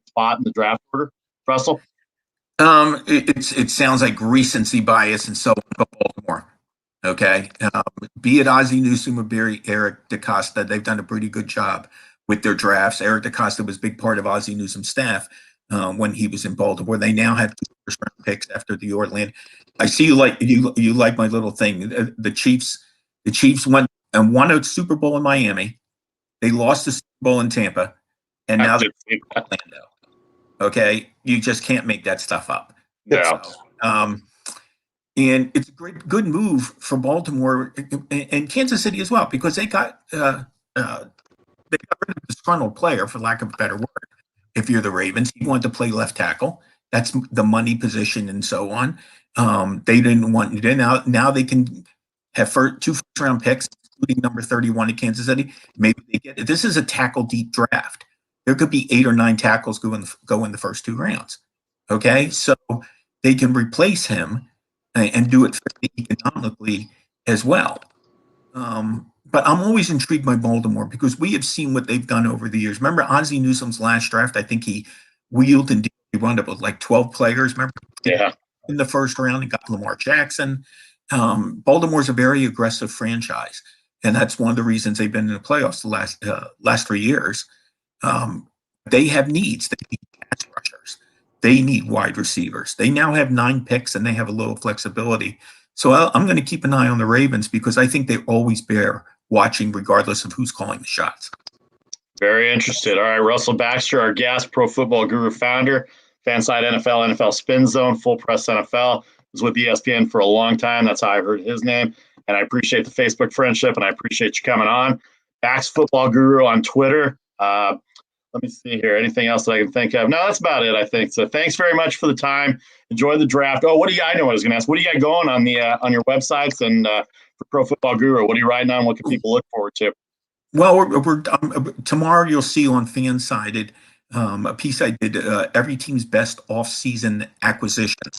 Speaker 1: spot in the draft order, Russell.
Speaker 3: It sounds like recency bias and so on, but Baltimore. Okay, be it Ozzie Newsome or Eric DeCosta, they've done a pretty good job with their drafts. Eric DeCosta was a big part of Ozzie Newsome's staff when he was in Baltimore. They now have 2 first-round picks after the Orlando. I see you like my little thing. The Chiefs went and won a Super Bowl in Miami. They lost the Super Bowl in Tampa, and now they're in Orlando. Okay, you just can't make that stuff up.
Speaker 1: No.
Speaker 3: So, and it's a good move for Baltimore and Kansas City as well, because they got rid of a disgruntled player, for lack of a better word. If you're the Ravens, he wanted to play left tackle. That's the money position and so on. They didn't want to. Now they can have 2 first-round picks, including number 31 in Kansas City. Maybe they get it. This is a tackle-deep draft. There could be 8 or 9 tackles go in the first 2 rounds. Okay, so they can replace him and do it economically as well. But I'm always intrigued by Baltimore because we have seen what they've done over the years. Remember Ozzie Newsome's last draft? I think he wheeled and he wound up with like 12 players. Remember?
Speaker 1: Yeah.
Speaker 3: In the first round, he got Lamar Jackson. Baltimore's a very aggressive franchise, and that's one of the reasons they've been in the playoffs the last 3 years. They have needs. They need pass rushers. They need wide receivers. They now have 9 picks, and they have a little flexibility. So I'm going to keep an eye on the Ravens because I think they always bear watching regardless of who's calling the shots.
Speaker 1: Very interested. All right, Russell Baxter, our guest, Pro Football Guru founder, Fanside NFL, NFL Spin Zone, Full Press NFL, was with ESPN for a long time. That's how I heard his name. And I appreciate the Facebook friendship, and I appreciate you coming on. Bax Football Guru on Twitter. Let me see here. Anything else that I can think of? No, that's about it, I think. So thanks very much for the time. Enjoy the draft. Oh, what do you? I know what I was going to ask. What do you got going on on your websites and for Pro Football Guru? What are you writing on? What can people look forward to?
Speaker 3: Well, tomorrow you'll see on Fansided a piece I did, every team's best off-season acquisitions,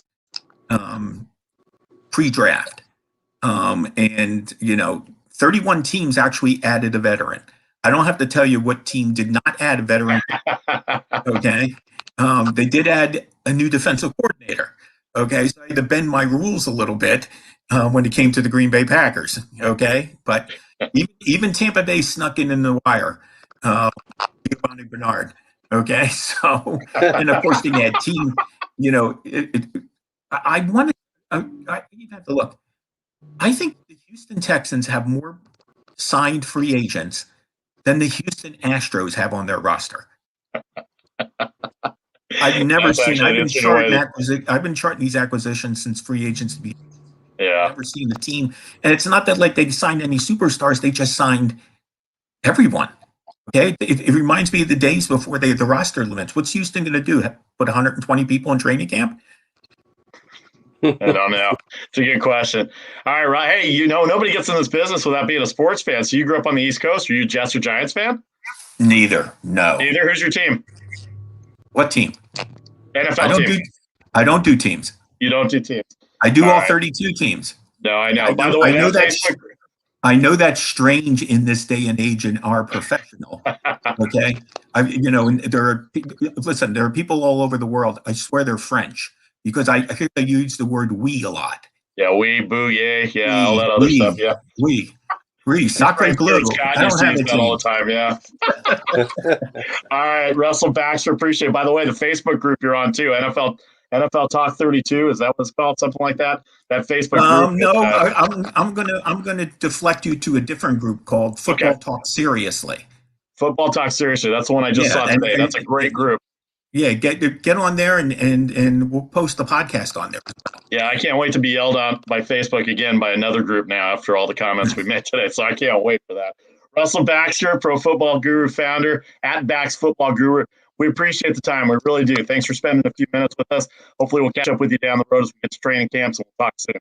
Speaker 3: pre-draft. And, 31 teams actually added a veteran. I don't have to tell you what team did not add a veteran. Okay. They did add a new defensive coordinator. Okay. So I had to bend my rules a little bit when it came to the Green Bay Packers. Okay. But even Tampa Bay snuck in the wire. Giovanni Bernard. Okay. So, and of course, they had team, you have to look. I think the Houston Texans have more signed free agents than the Houston Astros have on their roster. I've never seen. I've been charting these acquisitions since free agents began.
Speaker 1: Yeah.
Speaker 3: I've never seen the team, and it's not that like they signed any superstars. They just signed everyone. Okay, it reminds me of the days before they had the roster limits. What's Houston going to do? Put 120 people in training camp?
Speaker 1: I don't know. It's a good question. All right, right. Hey, nobody gets in this business without being a sports fan. So you grew up on the East Coast. Are you a Jets or Giants fan?
Speaker 3: Neither. No.
Speaker 1: Neither. Who's your team?
Speaker 3: What team?
Speaker 1: NFL team.
Speaker 3: I don't do teams.
Speaker 1: You don't do teams.
Speaker 3: I do all 32 teams.
Speaker 1: No, I know. By the way,
Speaker 3: I know that's strange in this day and age in our professional. Okay, and there are people all over the world. I swear they're French because I hear they use the word "we" a lot.
Speaker 1: Yeah, we, boo, yeah, all that other stuff. Yeah,
Speaker 3: we, soccer glue.
Speaker 1: I don't have that all the time. Yeah. All right, Russell Baxter, appreciate it. By the way, the Facebook group you're on too, NFL Talk 32, is that what it's called? Something like that? That Facebook group?
Speaker 3: No, I'm gonna deflect you to a different group called Football Talk Seriously.
Speaker 1: Football Talk Seriously. That's the one I just saw today. That's a great group.
Speaker 3: Yeah, get on there and we'll post the podcast on there.
Speaker 1: Yeah, I can't wait to be yelled at by Facebook again by another group now after all the comments we made today. So I can't wait for that. Russell Baxter, Pro Football Guru founder, at Bax Football Guru. We appreciate the time. We really do. Thanks for spending a few minutes with us. Hopefully we'll catch up with you down the road as we get to training camps, and we'll talk soon.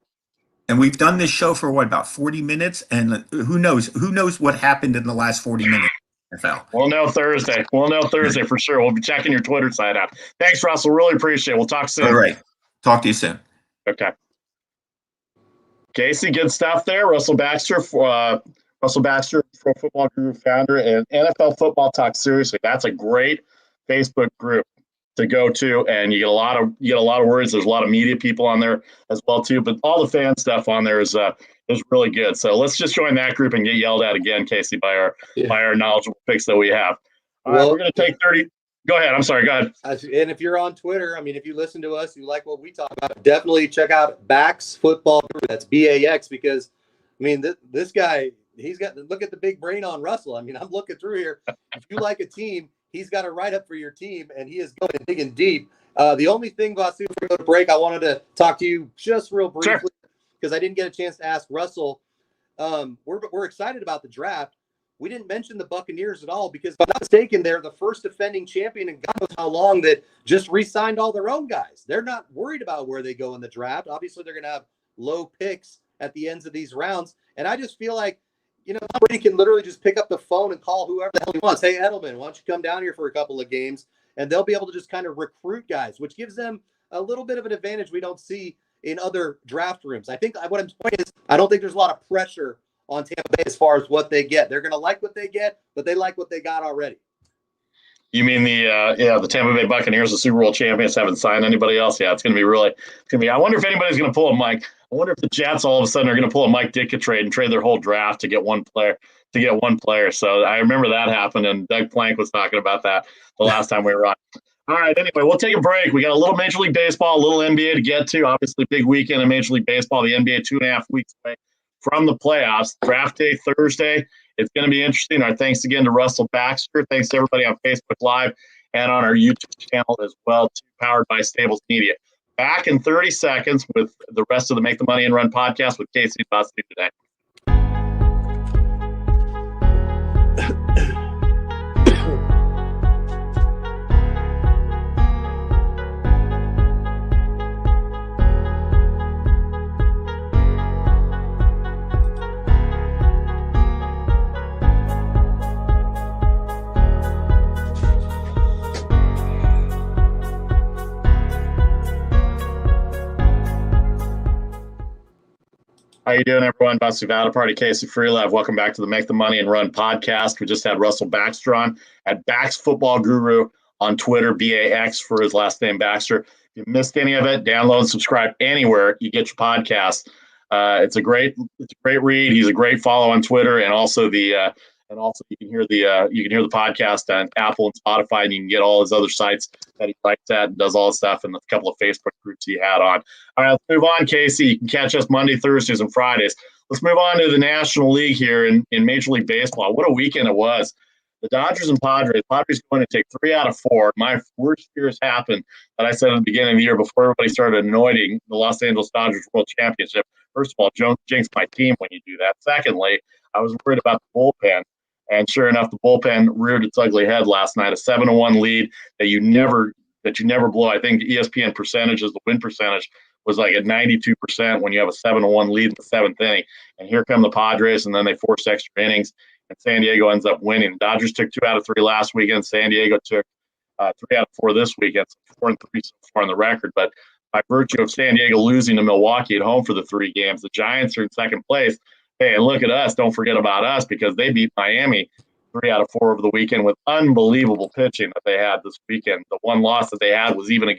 Speaker 3: And we've done this show for about 40 minutes, and who knows what happened in the last 40 minutes.
Speaker 1: We'll know Thursday. For sure. We'll be checking your Twitter site out. Thanks, Russell. Really appreciate it. We'll talk soon.
Speaker 3: All right. Talk to you soon.
Speaker 1: Okay. Casey, good stuff there. Russell Baxter, Pro Football Guru founder, and NFL Football Talk Seriously. That's a great Facebook group to go to, and you get a lot of words. There's a lot of media people on there as well too, but all the fan stuff on there is really good. So let's just join that group and get yelled at again, Casey, by our knowledgeable picks that we have. All right, we're going to take 30. Go ahead. I'm sorry. Go ahead.
Speaker 2: And if you're on Twitter, I mean, if you listen to us, you like what we talk about, definitely check out Bax Football Guru. That's BAX, because, I mean, this guy, look at the big brain on Russell. I mean, I'm looking through here. If you like a team, he's got a write-up for your team, and he is going big and deep. The only thing, Vasu, before we go to break, I wanted to talk to you just real briefly, because I didn't get a chance to ask Russell. We're excited about the draft. We didn't mention the Buccaneers at all because, if I'm not mistaken, they're the first defending champion in God knows how long that just re-signed all their own guys. They're not worried about where they go in the draft. Obviously, they're going to have low picks at the ends of these rounds. And I just feel like, Tom Brady can literally just pick up the phone and call whoever the hell he wants. Hey, Edelman, why don't you come down here for a couple of games? And they'll be able to just kind of recruit guys, which gives them a little bit of an advantage we don't see in other draft rooms. I think what I'm saying is I don't think there's a lot of pressure on Tampa Bay as far as what they get. They're going to like what they get, but they like what they got already.
Speaker 1: You mean the Tampa Bay Buccaneers, the Super Bowl champions, haven't signed anybody else? Yeah, it's going to be I wonder if anybody's going to pull a Mike. I wonder if the Jets all of a sudden are going to pull a Mike Ditka trade and trade their whole draft to get one player. So I remember that happened, and Doug Plank was talking about that the last time we were on. All right, anyway, we'll take a break. We got a little Major League Baseball, a little NBA to get to. Obviously, big weekend in Major League Baseball. The NBA 2.5 weeks away from the playoffs. Draft day Thursday. It's going to be interesting. Our thanks again to Russell Baxter. Thanks to everybody on Facebook Live and on our YouTube channel as well, too, powered by Stables Media. Back in 30 seconds with the rest of the Make the Money and Run podcast with Casey and Bossy today. How you doing, everyone? Bossy Vada Party, Casey Freelove. Welcome back to the Make the Money and Run podcast. We just had Russell Baxter on at Bax Football Guru on Twitter, BAX for his last name, Baxter. If you missed any of it, download and subscribe anywhere you get your podcast. It's a great read. He's a great follow on Twitter, and also you can hear the podcast on Apple and Spotify, and you can get all his other sites that he writes at and does all the stuff, and a couple of Facebook groups he had on. All right, let's move on, Casey. You can catch us Monday, Thursdays, and Fridays. Let's move on to the National League here in Major League Baseball. What a weekend it was. The Dodgers and Padres. Padres going to take 3 out of 4. My worst fears happened that I said at the beginning of the year before everybody started anointing the Los Angeles Dodgers World Championship. First of all, jinx my team when you do that. Secondly, I was worried about the bullpen. And sure enough, the bullpen reared its ugly head last night. A 7-1 lead that you never blow. I think ESPN percentages, the win percentage was like at 92% when you have a 7-1 lead in the 7th inning. And here come the Padres, and then they forced extra innings, and San Diego ends up winning. Dodgers took 2 out of 3 last weekend. San Diego took 3 out of 4 this weekend. So 4-3 so far on the record. But by virtue of San Diego losing to Milwaukee at home for the 3 games, the Giants are in second place. Hey, and look at us. Don't forget about us, because they beat Miami 3 out of 4 over the weekend with unbelievable pitching that they had this weekend. The one loss that they had was even a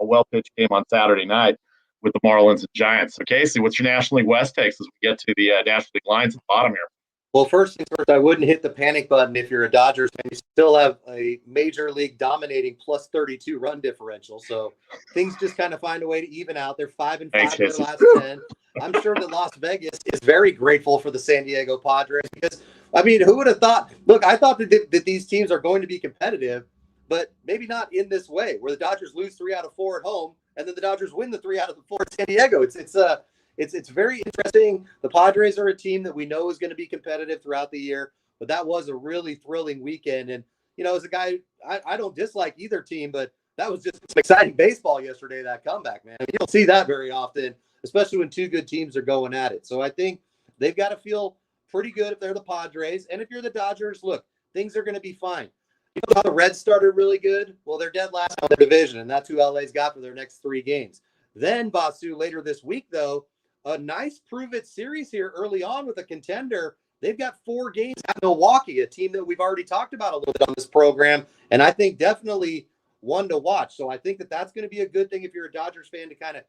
Speaker 1: well-pitched game on Saturday night with the Marlins and Giants. So, Casey, what's your National League West takes as we get to the National League lines at the bottom here?
Speaker 2: Well, first things first, I wouldn't hit the panic button if you're a Dodgers fan. You still have a Major League dominating plus 32 run differential. So things just kind of find a way to even out. They're 5-5 in their last 10. I'm sure that Las Vegas is very grateful for the San Diego Padres because, I mean, who would have thought? Look, I thought that these teams are going to be competitive, but maybe not in this way, where the Dodgers lose 3 out of 4 at home, and then the Dodgers win the 3 out of the 4 at San Diego. It's very interesting. The Padres are a team that we know is going to be competitive throughout the year, but that was a really thrilling weekend. And, as a guy, I don't dislike either team, but that was just some exciting baseball yesterday, that comeback, man. You don't see that very often, especially when 2 good teams are going at it. So I think they've got to feel pretty good if they're the Padres. And if you're the Dodgers, look, things are going to be fine. You know how the Reds started really good? Well, they're dead last on the division, and that's who LA's got for their next 3 games. Then, Basu, later this week, though, a nice prove-it series here early on with a contender. They've got 4 games at Milwaukee, a team that we've already talked about a little bit on this program, and I think definitely one to watch. So I think that that's going to be a good thing if you're a Dodgers fan to kind of,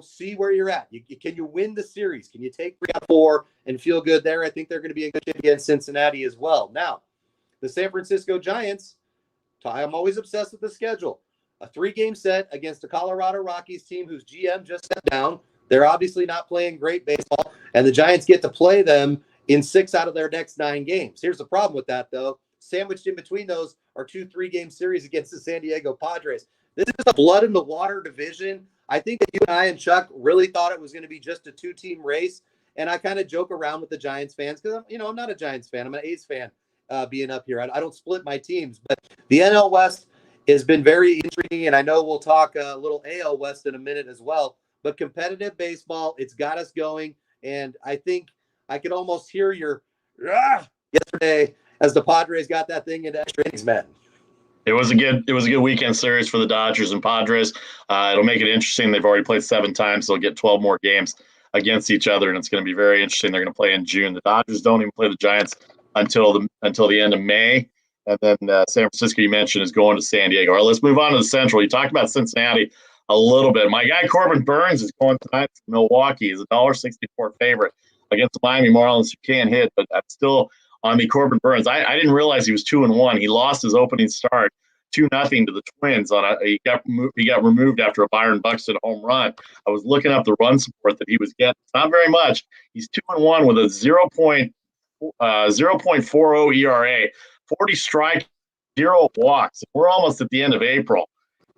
Speaker 2: see where you're at. Can you win the series? Can you take 3 out of 4 and feel good there? I think they're going to be a good chip against Cincinnati as well. Now, The San Francisco Giants, I'm always obsessed with the schedule. A 3-game set against a Colorado Rockies team whose GM just stepped down. They're obviously not playing great baseball, and the Giants get to play them in 6 out of their next 9 games. Here's the problem with that, though. Sandwiched in between those are 2 3-game series against the San Diego Padres. This is a blood-in-the-water division. I think that you and I and Chuck really thought it was going to be just a 2-team race, and I kind of joke around with the Giants fans because I'm not a Giants fan. I'm an A's fan being up here. I don't split my teams, but the NL West has been very intriguing, and I know we'll talk a little AL West in a minute as well. But competitive baseball, it's got us going, and I think I could almost hear your yesterday as the Padres got that thing into extra innings, man.
Speaker 1: It was a good weekend series for the Dodgers and Padres. It'll make it interesting. They've already played 7 times. So they'll get 12 more games against each other, and it's going to be very interesting. They're going to play in June. The Dodgers don't even play the Giants until the end of May. And then San Francisco, you mentioned, is going to San Diego. All right, let's move on to the Central. You talked about Cincinnati a little bit. My guy Corbin Burns is going tonight to Milwaukee. He's a $1.64 favorite against the Miami Marlins, who can't hit, but I'm still on the Corbin Burns. I didn't realize he was 2-1. He lost his opening start 2-0 to the Twins. He got removed after a Byron Buxton home run. I was looking up the run support that he was getting. It's not very much. He's 2-1 with a 0.40 ERA, 40 strikes, 0 walks. We're almost at the end of April.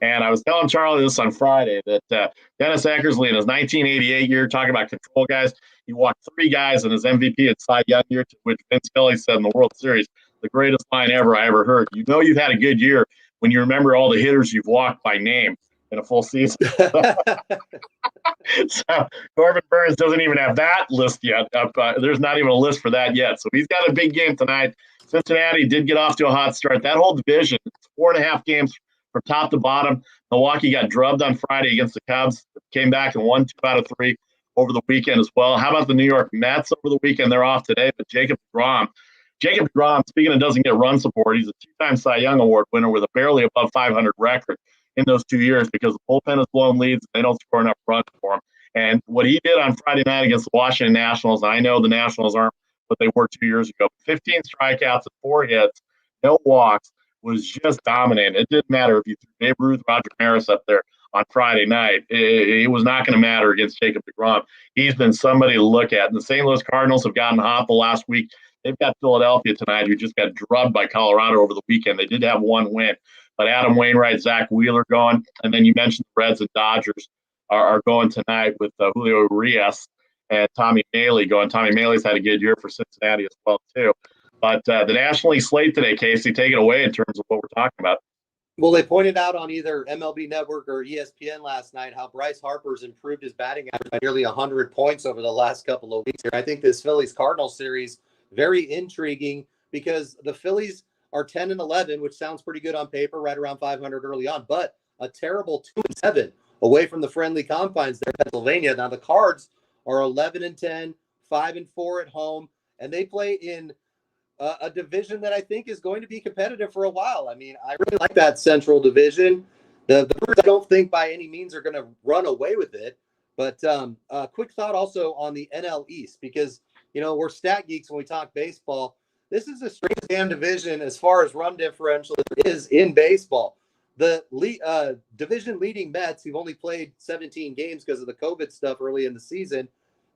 Speaker 1: And I was telling Charlie this on Friday that Dennis Eckersley in his 1988 year, talking about control guys, he walked 3 guys in his MVP and Cy Young year, to which Vince Scully said in the World Series, the greatest line I ever heard. You know you've had a good year when you remember all the hitters you've walked by name in a full season. So Corbin Burns doesn't even have that list yet. There's not even a list for that yet. So he's got a big game tonight. Cincinnati did get off to a hot start. That whole division, it's 4.5 games from top to bottom. Milwaukee got drubbed on Friday against the Cubs. Came back and won 2 out of 3 over the weekend as well. How about the New York Mets over the weekend? They're off today, but Jacob DeGrom, speaking of doesn't get run support, he's a 2-time Cy Young Award winner with a barely above 500 record in those 2 years because the bullpen has blown leads and they don't score enough runs for him. And what he did on Friday night against the Washington Nationals, and I know the Nationals aren't what they were 2 years ago, 15 strikeouts and 4 hits, no walks, was just dominant. It didn't matter if you threw Babe Ruth, Roger Maris up there on Friday night. It was not going to matter against Jacob DeGrom. He's been somebody to look at. And the St. Louis Cardinals have gotten hot the last week. They've got Philadelphia tonight, who just got drubbed by Colorado over the weekend. They did have 1 win. But Adam Wainwright, Zach Wheeler going. And then you mentioned the Reds and Dodgers are going tonight with Julio Urias and Tommy Mahle going. Tommy Mahle's had a good year for Cincinnati as well, too. But the National League slate today, Casey, take it away in terms of what we're talking about.
Speaker 2: Well, they pointed out on either MLB Network or ESPN last night how Bryce Harper's improved his batting average by nearly 100 points over the last couple of weeks here. I think this Phillies-Cardinals series, very intriguing because the Phillies are 10-11, which sounds pretty good on paper, right around 500 early on, but a terrible 2-7 away from the friendly confines there in Pennsylvania. Now, the Cards are 11-10, 5-4 at home, and they play in a division that I think is going to be competitive for a while. I mean, I really like that Central Division. The Brewers, I don't think by any means are going to run away with it. But a quick thought also on the NL East, because, we're stat geeks when we talk baseball. This is a strange damn division as far as run differential is in baseball. The division leading Mets, who've only played 17 games because of the COVID stuff early in the season,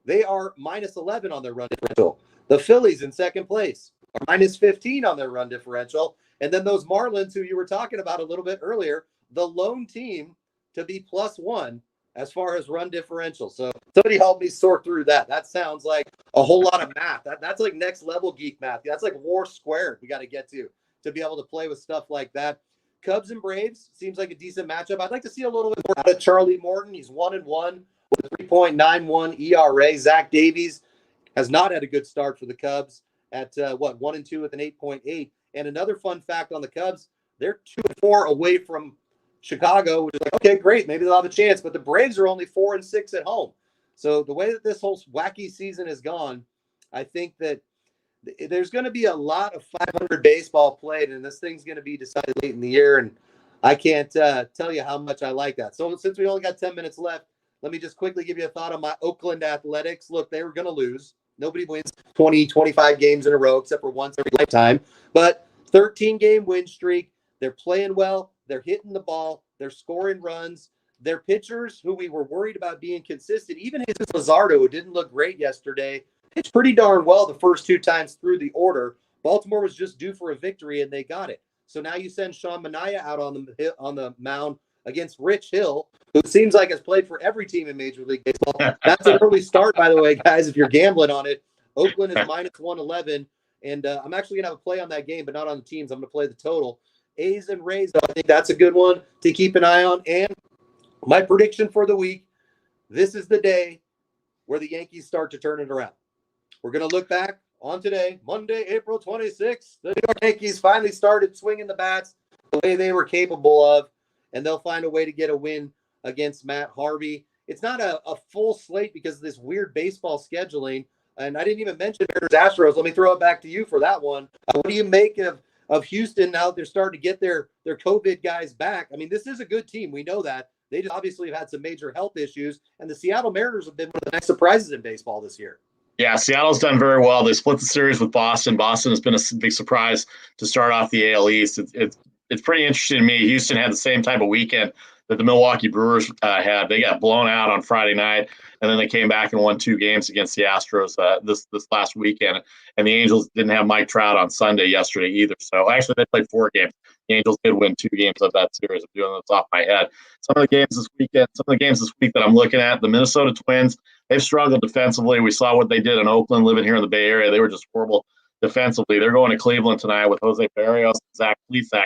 Speaker 2: they are -11 on their run differential. The Phillies in second place are -15 on their run differential. And then those Marlins, who you were talking about a little bit earlier, the lone team to be +1 as far as run differential. So somebody help me sort through that. That sounds like a whole lot of math. That's like next level geek math. That's like war squared we got to get to be able to play with stuff like that. Cubs and Braves seems like a decent matchup. I'd like to see a little bit more out of Charlie Morton. He's 1-1 with a 3.91 ERA. Zach Davies has not had a good start for the Cubs at 1-2 with an 8.8. And another fun fact on the Cubs, they're 2-4 away from Chicago, which is like, okay, great, maybe they'll have a chance. But the Braves are only 4-6 at home. So the way that this whole wacky season has gone, I think that there's going to be a lot of 500 baseball played, and this thing's going to be decided late in the year. And I can't tell you how much I like that. So since we only got 10 minutes left, let me just quickly give you a thought on my Oakland Athletics. Look, they were going to lose. Nobody wins 20, 25 games in a row except for once every lifetime. But 13-game win streak. They're playing well. They're hitting the ball. They're scoring runs. Their pitchers, who we were worried about being consistent, even Jesus Luzardo, who didn't look great yesterday, pitched pretty darn well the first 2 times through the order. Baltimore was just due for a victory, and they got it. So now you send Sean Manaea out on the mound against Rich Hill, who seems like has played for every team in Major League Baseball. That's an early start, by the way, guys, if you're gambling on it. Oakland is minus 111, and I'm actually going to have a play on that game, but not on the teams. I'm going to play the total. A's and Rays, I think that's a good one to keep an eye on. And my prediction for the week, this is the day where the Yankees start to turn it around. We're going to look back on today, Monday, April 26th. The New York Yankees finally started swinging the bats the way they were capable of, and they'll find a way to get a win against Matt Harvey. It's not a full slate because of this weird baseball scheduling, and I didn't even mention Mariners Astros. Let me throw it back to you for that one. What do you make of Houston now that they're starting to get their COVID guys back? I mean, this is a good team. We know that. They just obviously have had some major health issues, and the Seattle Mariners have been one of the next surprises in baseball this year.
Speaker 1: Yeah, Seattle's done very well. They split the series with Boston. Boston has been a big surprise to start off the AL East. It's pretty interesting to me. Houston had the same type of weekend that the Milwaukee Brewers had. They got blown out on Friday night, and then they came back and won 2 games against the Astros this last weekend. And the Angels didn't have Mike Trout on Sunday yesterday either. So actually, they played 4 games. The Angels did win 2 games of that series. I'm doing this off my head. Some of the games this week that I'm looking at, the Minnesota Twins, they've struggled defensively. We saw what they did in Oakland, living here in the Bay Area. They were just horrible defensively. They're going to Cleveland tonight with Jose Barrios and Zach Plesac.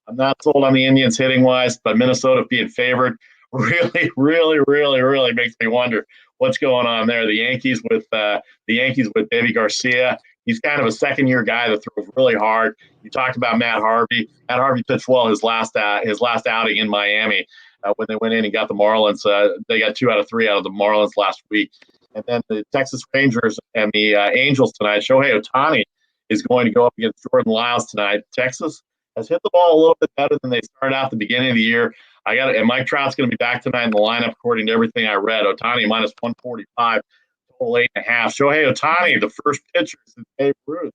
Speaker 1: I'm not sold on the Indians hitting-wise, but Minnesota being favored really, really, really, really makes me wonder what's going on there. The Yankees with Davy Garcia. He's kind of a second-year guy that throws really hard. You talked about Matt Harvey. Matt Harvey pitched well his last outing in Miami when they went in and got the Marlins. They got 2 out of 3 out of the Marlins last week. And then the Texas Rangers and the Angels tonight. Shohei Ohtani is going to go up against Jordan Lyles tonight. Texas has hit the ball a little bit better than they started out at the beginning of the year. And Mike Trout's going to be back tonight in the lineup, according to everything I read. Ohtani minus 145, total 8.5. Shohei Ohtani, the first pitcher since Babe Ruth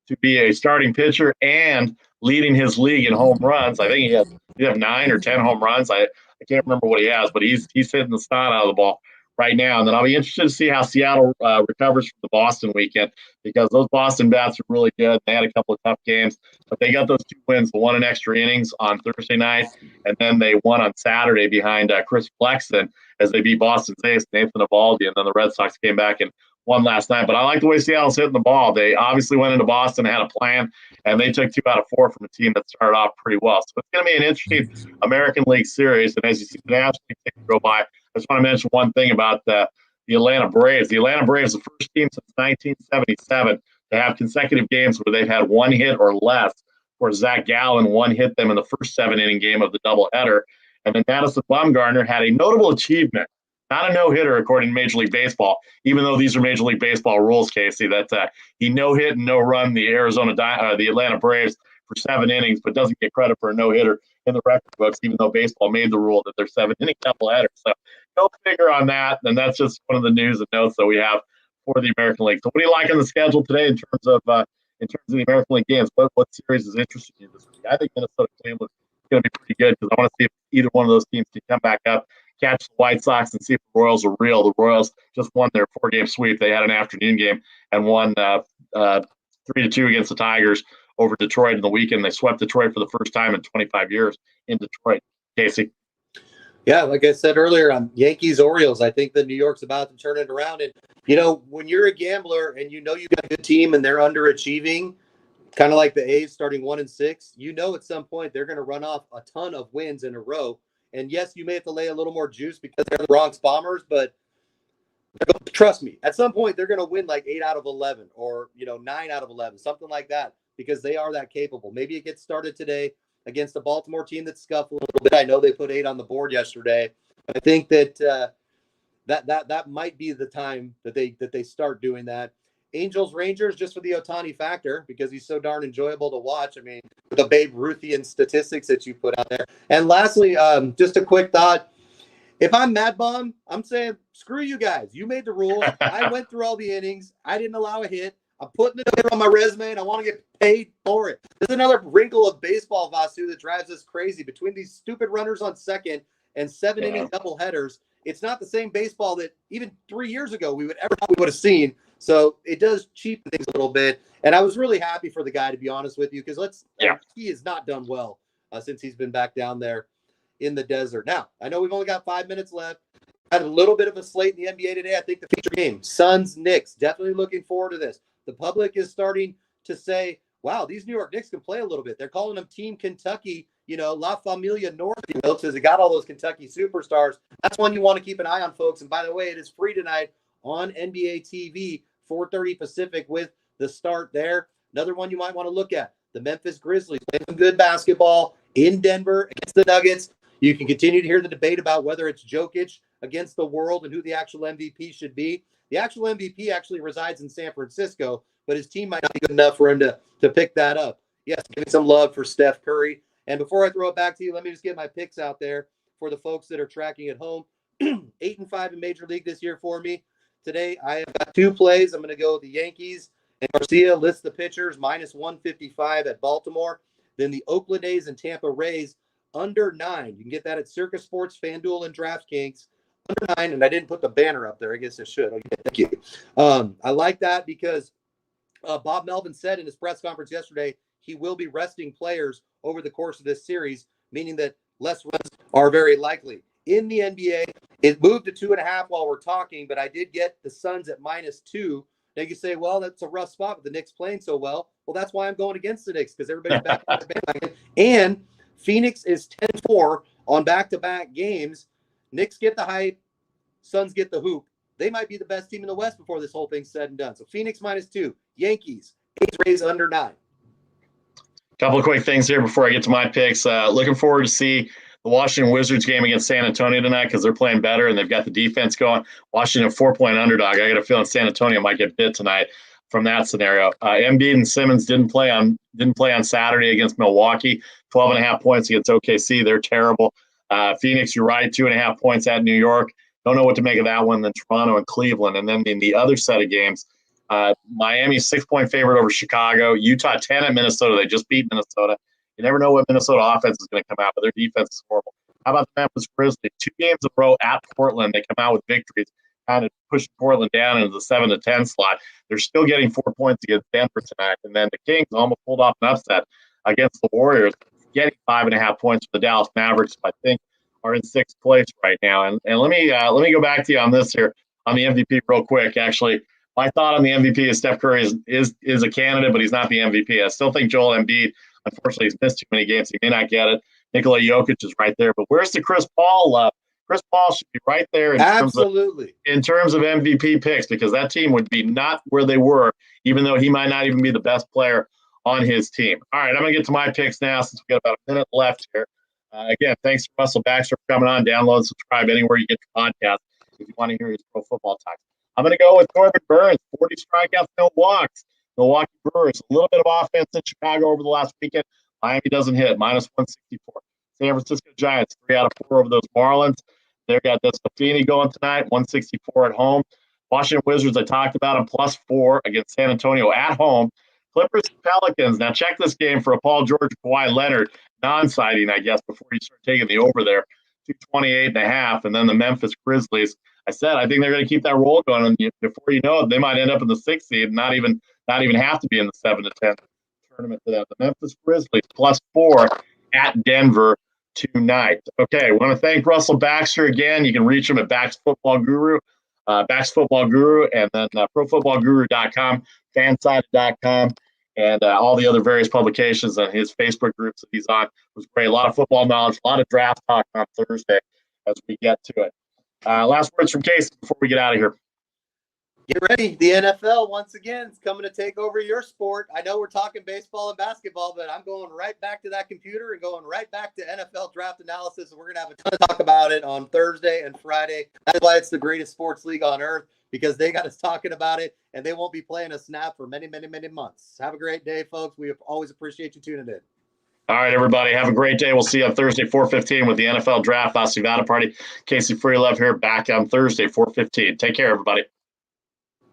Speaker 1: to be a starting pitcher and leading his league in home runs. I think he have 9 or 10 home runs. I can't remember what he has, but he's hitting the snot out of the ball right now. And then I'll be interested to see how Seattle recovers from the Boston weekend, because those Boston bats are really good. They had a couple of tough games, but they got those 2 wins, the one in extra innings on Thursday night, and then they won on Saturday behind Chris Flexen as they beat Boston's ace, Nathan Eovaldi, and then the Red Sox came back and won last night. But I like the way Seattle's hitting the ball. They obviously went into Boston and had a plan, and they took 2 out of 4 from a team that started off pretty well. So it's going to be an interesting American League series. And as you see the National League go by, I just want to mention one thing about the Atlanta Braves. The Atlanta Braves, the first team since 1977 to have consecutive games where they've had 1 hit or less, where Zach Gallen 1 hit them in the first 7-inning game of the doubleheader. And then Madison Bumgarner had a notable achievement, not a no-hitter according to Major League Baseball, even though these are Major League Baseball rules, Casey, that he no-hit and no-run the the Atlanta Braves for 7 innings, but doesn't get credit for a no-hitter in the record books, even though baseball made the rule that they're 7-inning doubleheaders. So go figure on that. And that's just one of the news and notes that we have for the American League. So what do you like on the schedule today in terms of the American League games? What series is interesting you this week? I think Minnesota Cleveland is going to be pretty good, because I want to see if either one of those teams can come back up, catch the White Sox, and see if the Royals are real. The Royals just won their 4-game sweep. They had an afternoon game and won 3-2 against the Tigers over Detroit in the weekend. They swept Detroit for the first time in 25 years in Detroit. Casey?
Speaker 2: Yeah, like I said earlier, Yankees-Orioles. I think that New York's about to turn it around. And, when you're a gambler and you got a good team and they're underachieving, kind of like the A's starting 1-6, at some point they're going to run off a ton of wins in a row. And yes, you may have to lay a little more juice because they're the Bronx Bombers, but trust me, at some point they're going to win like 8 out of 11 or 9 out of 11, something like that, because they are that capable. Maybe it gets started today against the Baltimore team that scuffled a little bit. I know they put 8 on the board yesterday. I think that that might be the time that they start doing that. Angels Rangers, just for the Ohtani factor, because he's so darn enjoyable to watch. I mean, the Babe Ruthian statistics that you put out there. And lastly, just a quick thought. If I'm Mad Bomb, I'm saying, screw you guys. You made the rules. I went through all the innings. I didn't allow a hit. I'm putting it on my resume, and I want to get paid for it. There's another wrinkle of baseball, Vasu, that drives us crazy. Between these stupid runners on second and 7-inning doubleheaders, it's not the same baseball that even 3 years ago we would have seen. So it does cheapen things a little bit. And I was really happy for the guy, to be honest with you, because he has not done well since he's been back down there in the desert. Now, I know we've only got 5 minutes left. Had a little bit of a slate in the NBA today. I think the feature game, Suns, Knicks, definitely looking forward to this. The public is starting to say, wow, these New York Knicks can play a little bit. They're calling them Team Kentucky, La Familia North, because they got all those Kentucky superstars. That's one you want to keep an eye on, folks. And by the way, it is free tonight on NBA TV, 4:30 Pacific with the start there. Another one you might want to look at, the Memphis Grizzlies playing some good basketball in Denver against the Nuggets. You can continue to hear the debate about whether it's Jokic against the world and who the actual MVP should be. The actual MVP actually resides in San Francisco, but his team might not be good enough for him to pick that up. Yes, give me some love for Steph Curry. And before I throw it back to you, let me just get my picks out there for the folks that are tracking at home. 8-5 in Major League this year for me. Today, I have got 2 plays. I'm going to go with the Yankees. And Garcia lists the pitchers, minus 155 at Baltimore. Then the Oakland A's and Tampa Rays, under 9. You can get that at Circus Sports, FanDuel, and DraftKings. Under 9, and I didn't put the banner up there. I guess I should. Okay, thank you. I like that because Bob Melvin said in his press conference yesterday he will be resting players over the course of this series, meaning that less runs are very likely. In the NBA, it moved to 2.5 while we're talking, but I did get the Suns at -2. Now you say, well, that's a rough spot with the Knicks playing so well. Well, that's why I'm going against the Knicks, because everybody's back on the bandwagon. And Phoenix is 10-4 on back-to-back games. Knicks get the hype, Suns get the hoop. They might be the best team in the West before this whole thing's said and done. So Phoenix -2, Yankees, A's, Rays under 9.
Speaker 1: Couple of quick things here before I get to my picks. Looking forward to see the Washington Wizards game against San Antonio tonight because they're playing better and they've got the defense going. Washington 4-point underdog. I got a feeling San Antonio might get bit tonight from that scenario. Embiid and Simmons didn't play on Saturday against Milwaukee. 12.5 points against OKC. They're terrible. Phoenix, you're right, 2.5 points at New York. Don't know what to make of that one. Then Toronto and Cleveland. And then in the other set of games, Miami 6-point favorite over Chicago. Utah 10 at Minnesota. They just beat Minnesota. You never know what Minnesota offense is going to come out, but their defense is horrible. How about the Memphis Grizzlies? 2 games in a row at Portland. They come out with victories, kind of pushing Portland down into the 7-10 slot. They're still getting 4 points against Denver tonight. And then the Kings almost pulled off an upset against the Warriors, getting 5.5 points for the Dallas Mavericks, I think, are in 6th place right now. And let me go back to you on this here, on the MVP real quick. Actually, my thought on the MVP is Steph Curry is a candidate, but he's not the MVP. I still think Joel Embiid, unfortunately, he's missed too many games. He may not get it. Nikola Jokic is right there. But where's the Chris Paul love? Chris Paul should be right there in terms of MVP picks, because that team would be not where they were, even though he might not even be the best player on his team. All right, I'm going to get to my picks now since we've got about a minute left here. Again, thanks to Russell Baxter for coming on. Download and subscribe anywhere you get your podcast if you want to hear his pro football talk. I'm going to go with Corbin Burns, 40 strikeouts, no walks. Milwaukee Brewers, a little bit of offense in Chicago over the last weekend. Miami doesn't hit, -164. San Francisco Giants, 3 out of 4 over those Marlins. They've got Descafini going tonight, 164 at home. Washington Wizards, I talked about them, +4 against San Antonio at home. Clippers, Pelicans. Now check this game for a Paul George, Kawhi Leonard non-sighting, I guess, before you start taking the over there. 228.5, and then the Memphis Grizzlies. I said I think they're going to keep that roll going, and before you know it, they might end up in the 6th seed, and not even have to be in the 7-10 tournament for that. The Memphis Grizzlies +4 at Denver tonight. Okay, I want to thank Russell Baxter again. You can reach him at Bax Football Guru, and then ProFootballGuru.com, Fanside.com, and all the other various publications and his Facebook groups that he's on. It was great. A lot of football knowledge, a lot of draft talk on Thursday as we get to it. Last words from Casey before we get out of here.
Speaker 2: Get ready. The NFL, once again, is coming to take over your sport. I know we're talking baseball and basketball, but I'm going right back to that computer and going right back to NFL draft analysis. And we're going to have a ton of talk about it on Thursday and Friday. That's why it's the greatest sports league on earth, because they got us talking about it, and they won't be playing a snap for many, many, many months. Have a great day, folks. We always appreciate you tuning in.
Speaker 1: All right, everybody. Have a great day. We'll see you on Thursday, 4:15 with the NFL Draft Vasugada Party. Casey Freelove here, back on Thursday, 4:15. Take care, everybody.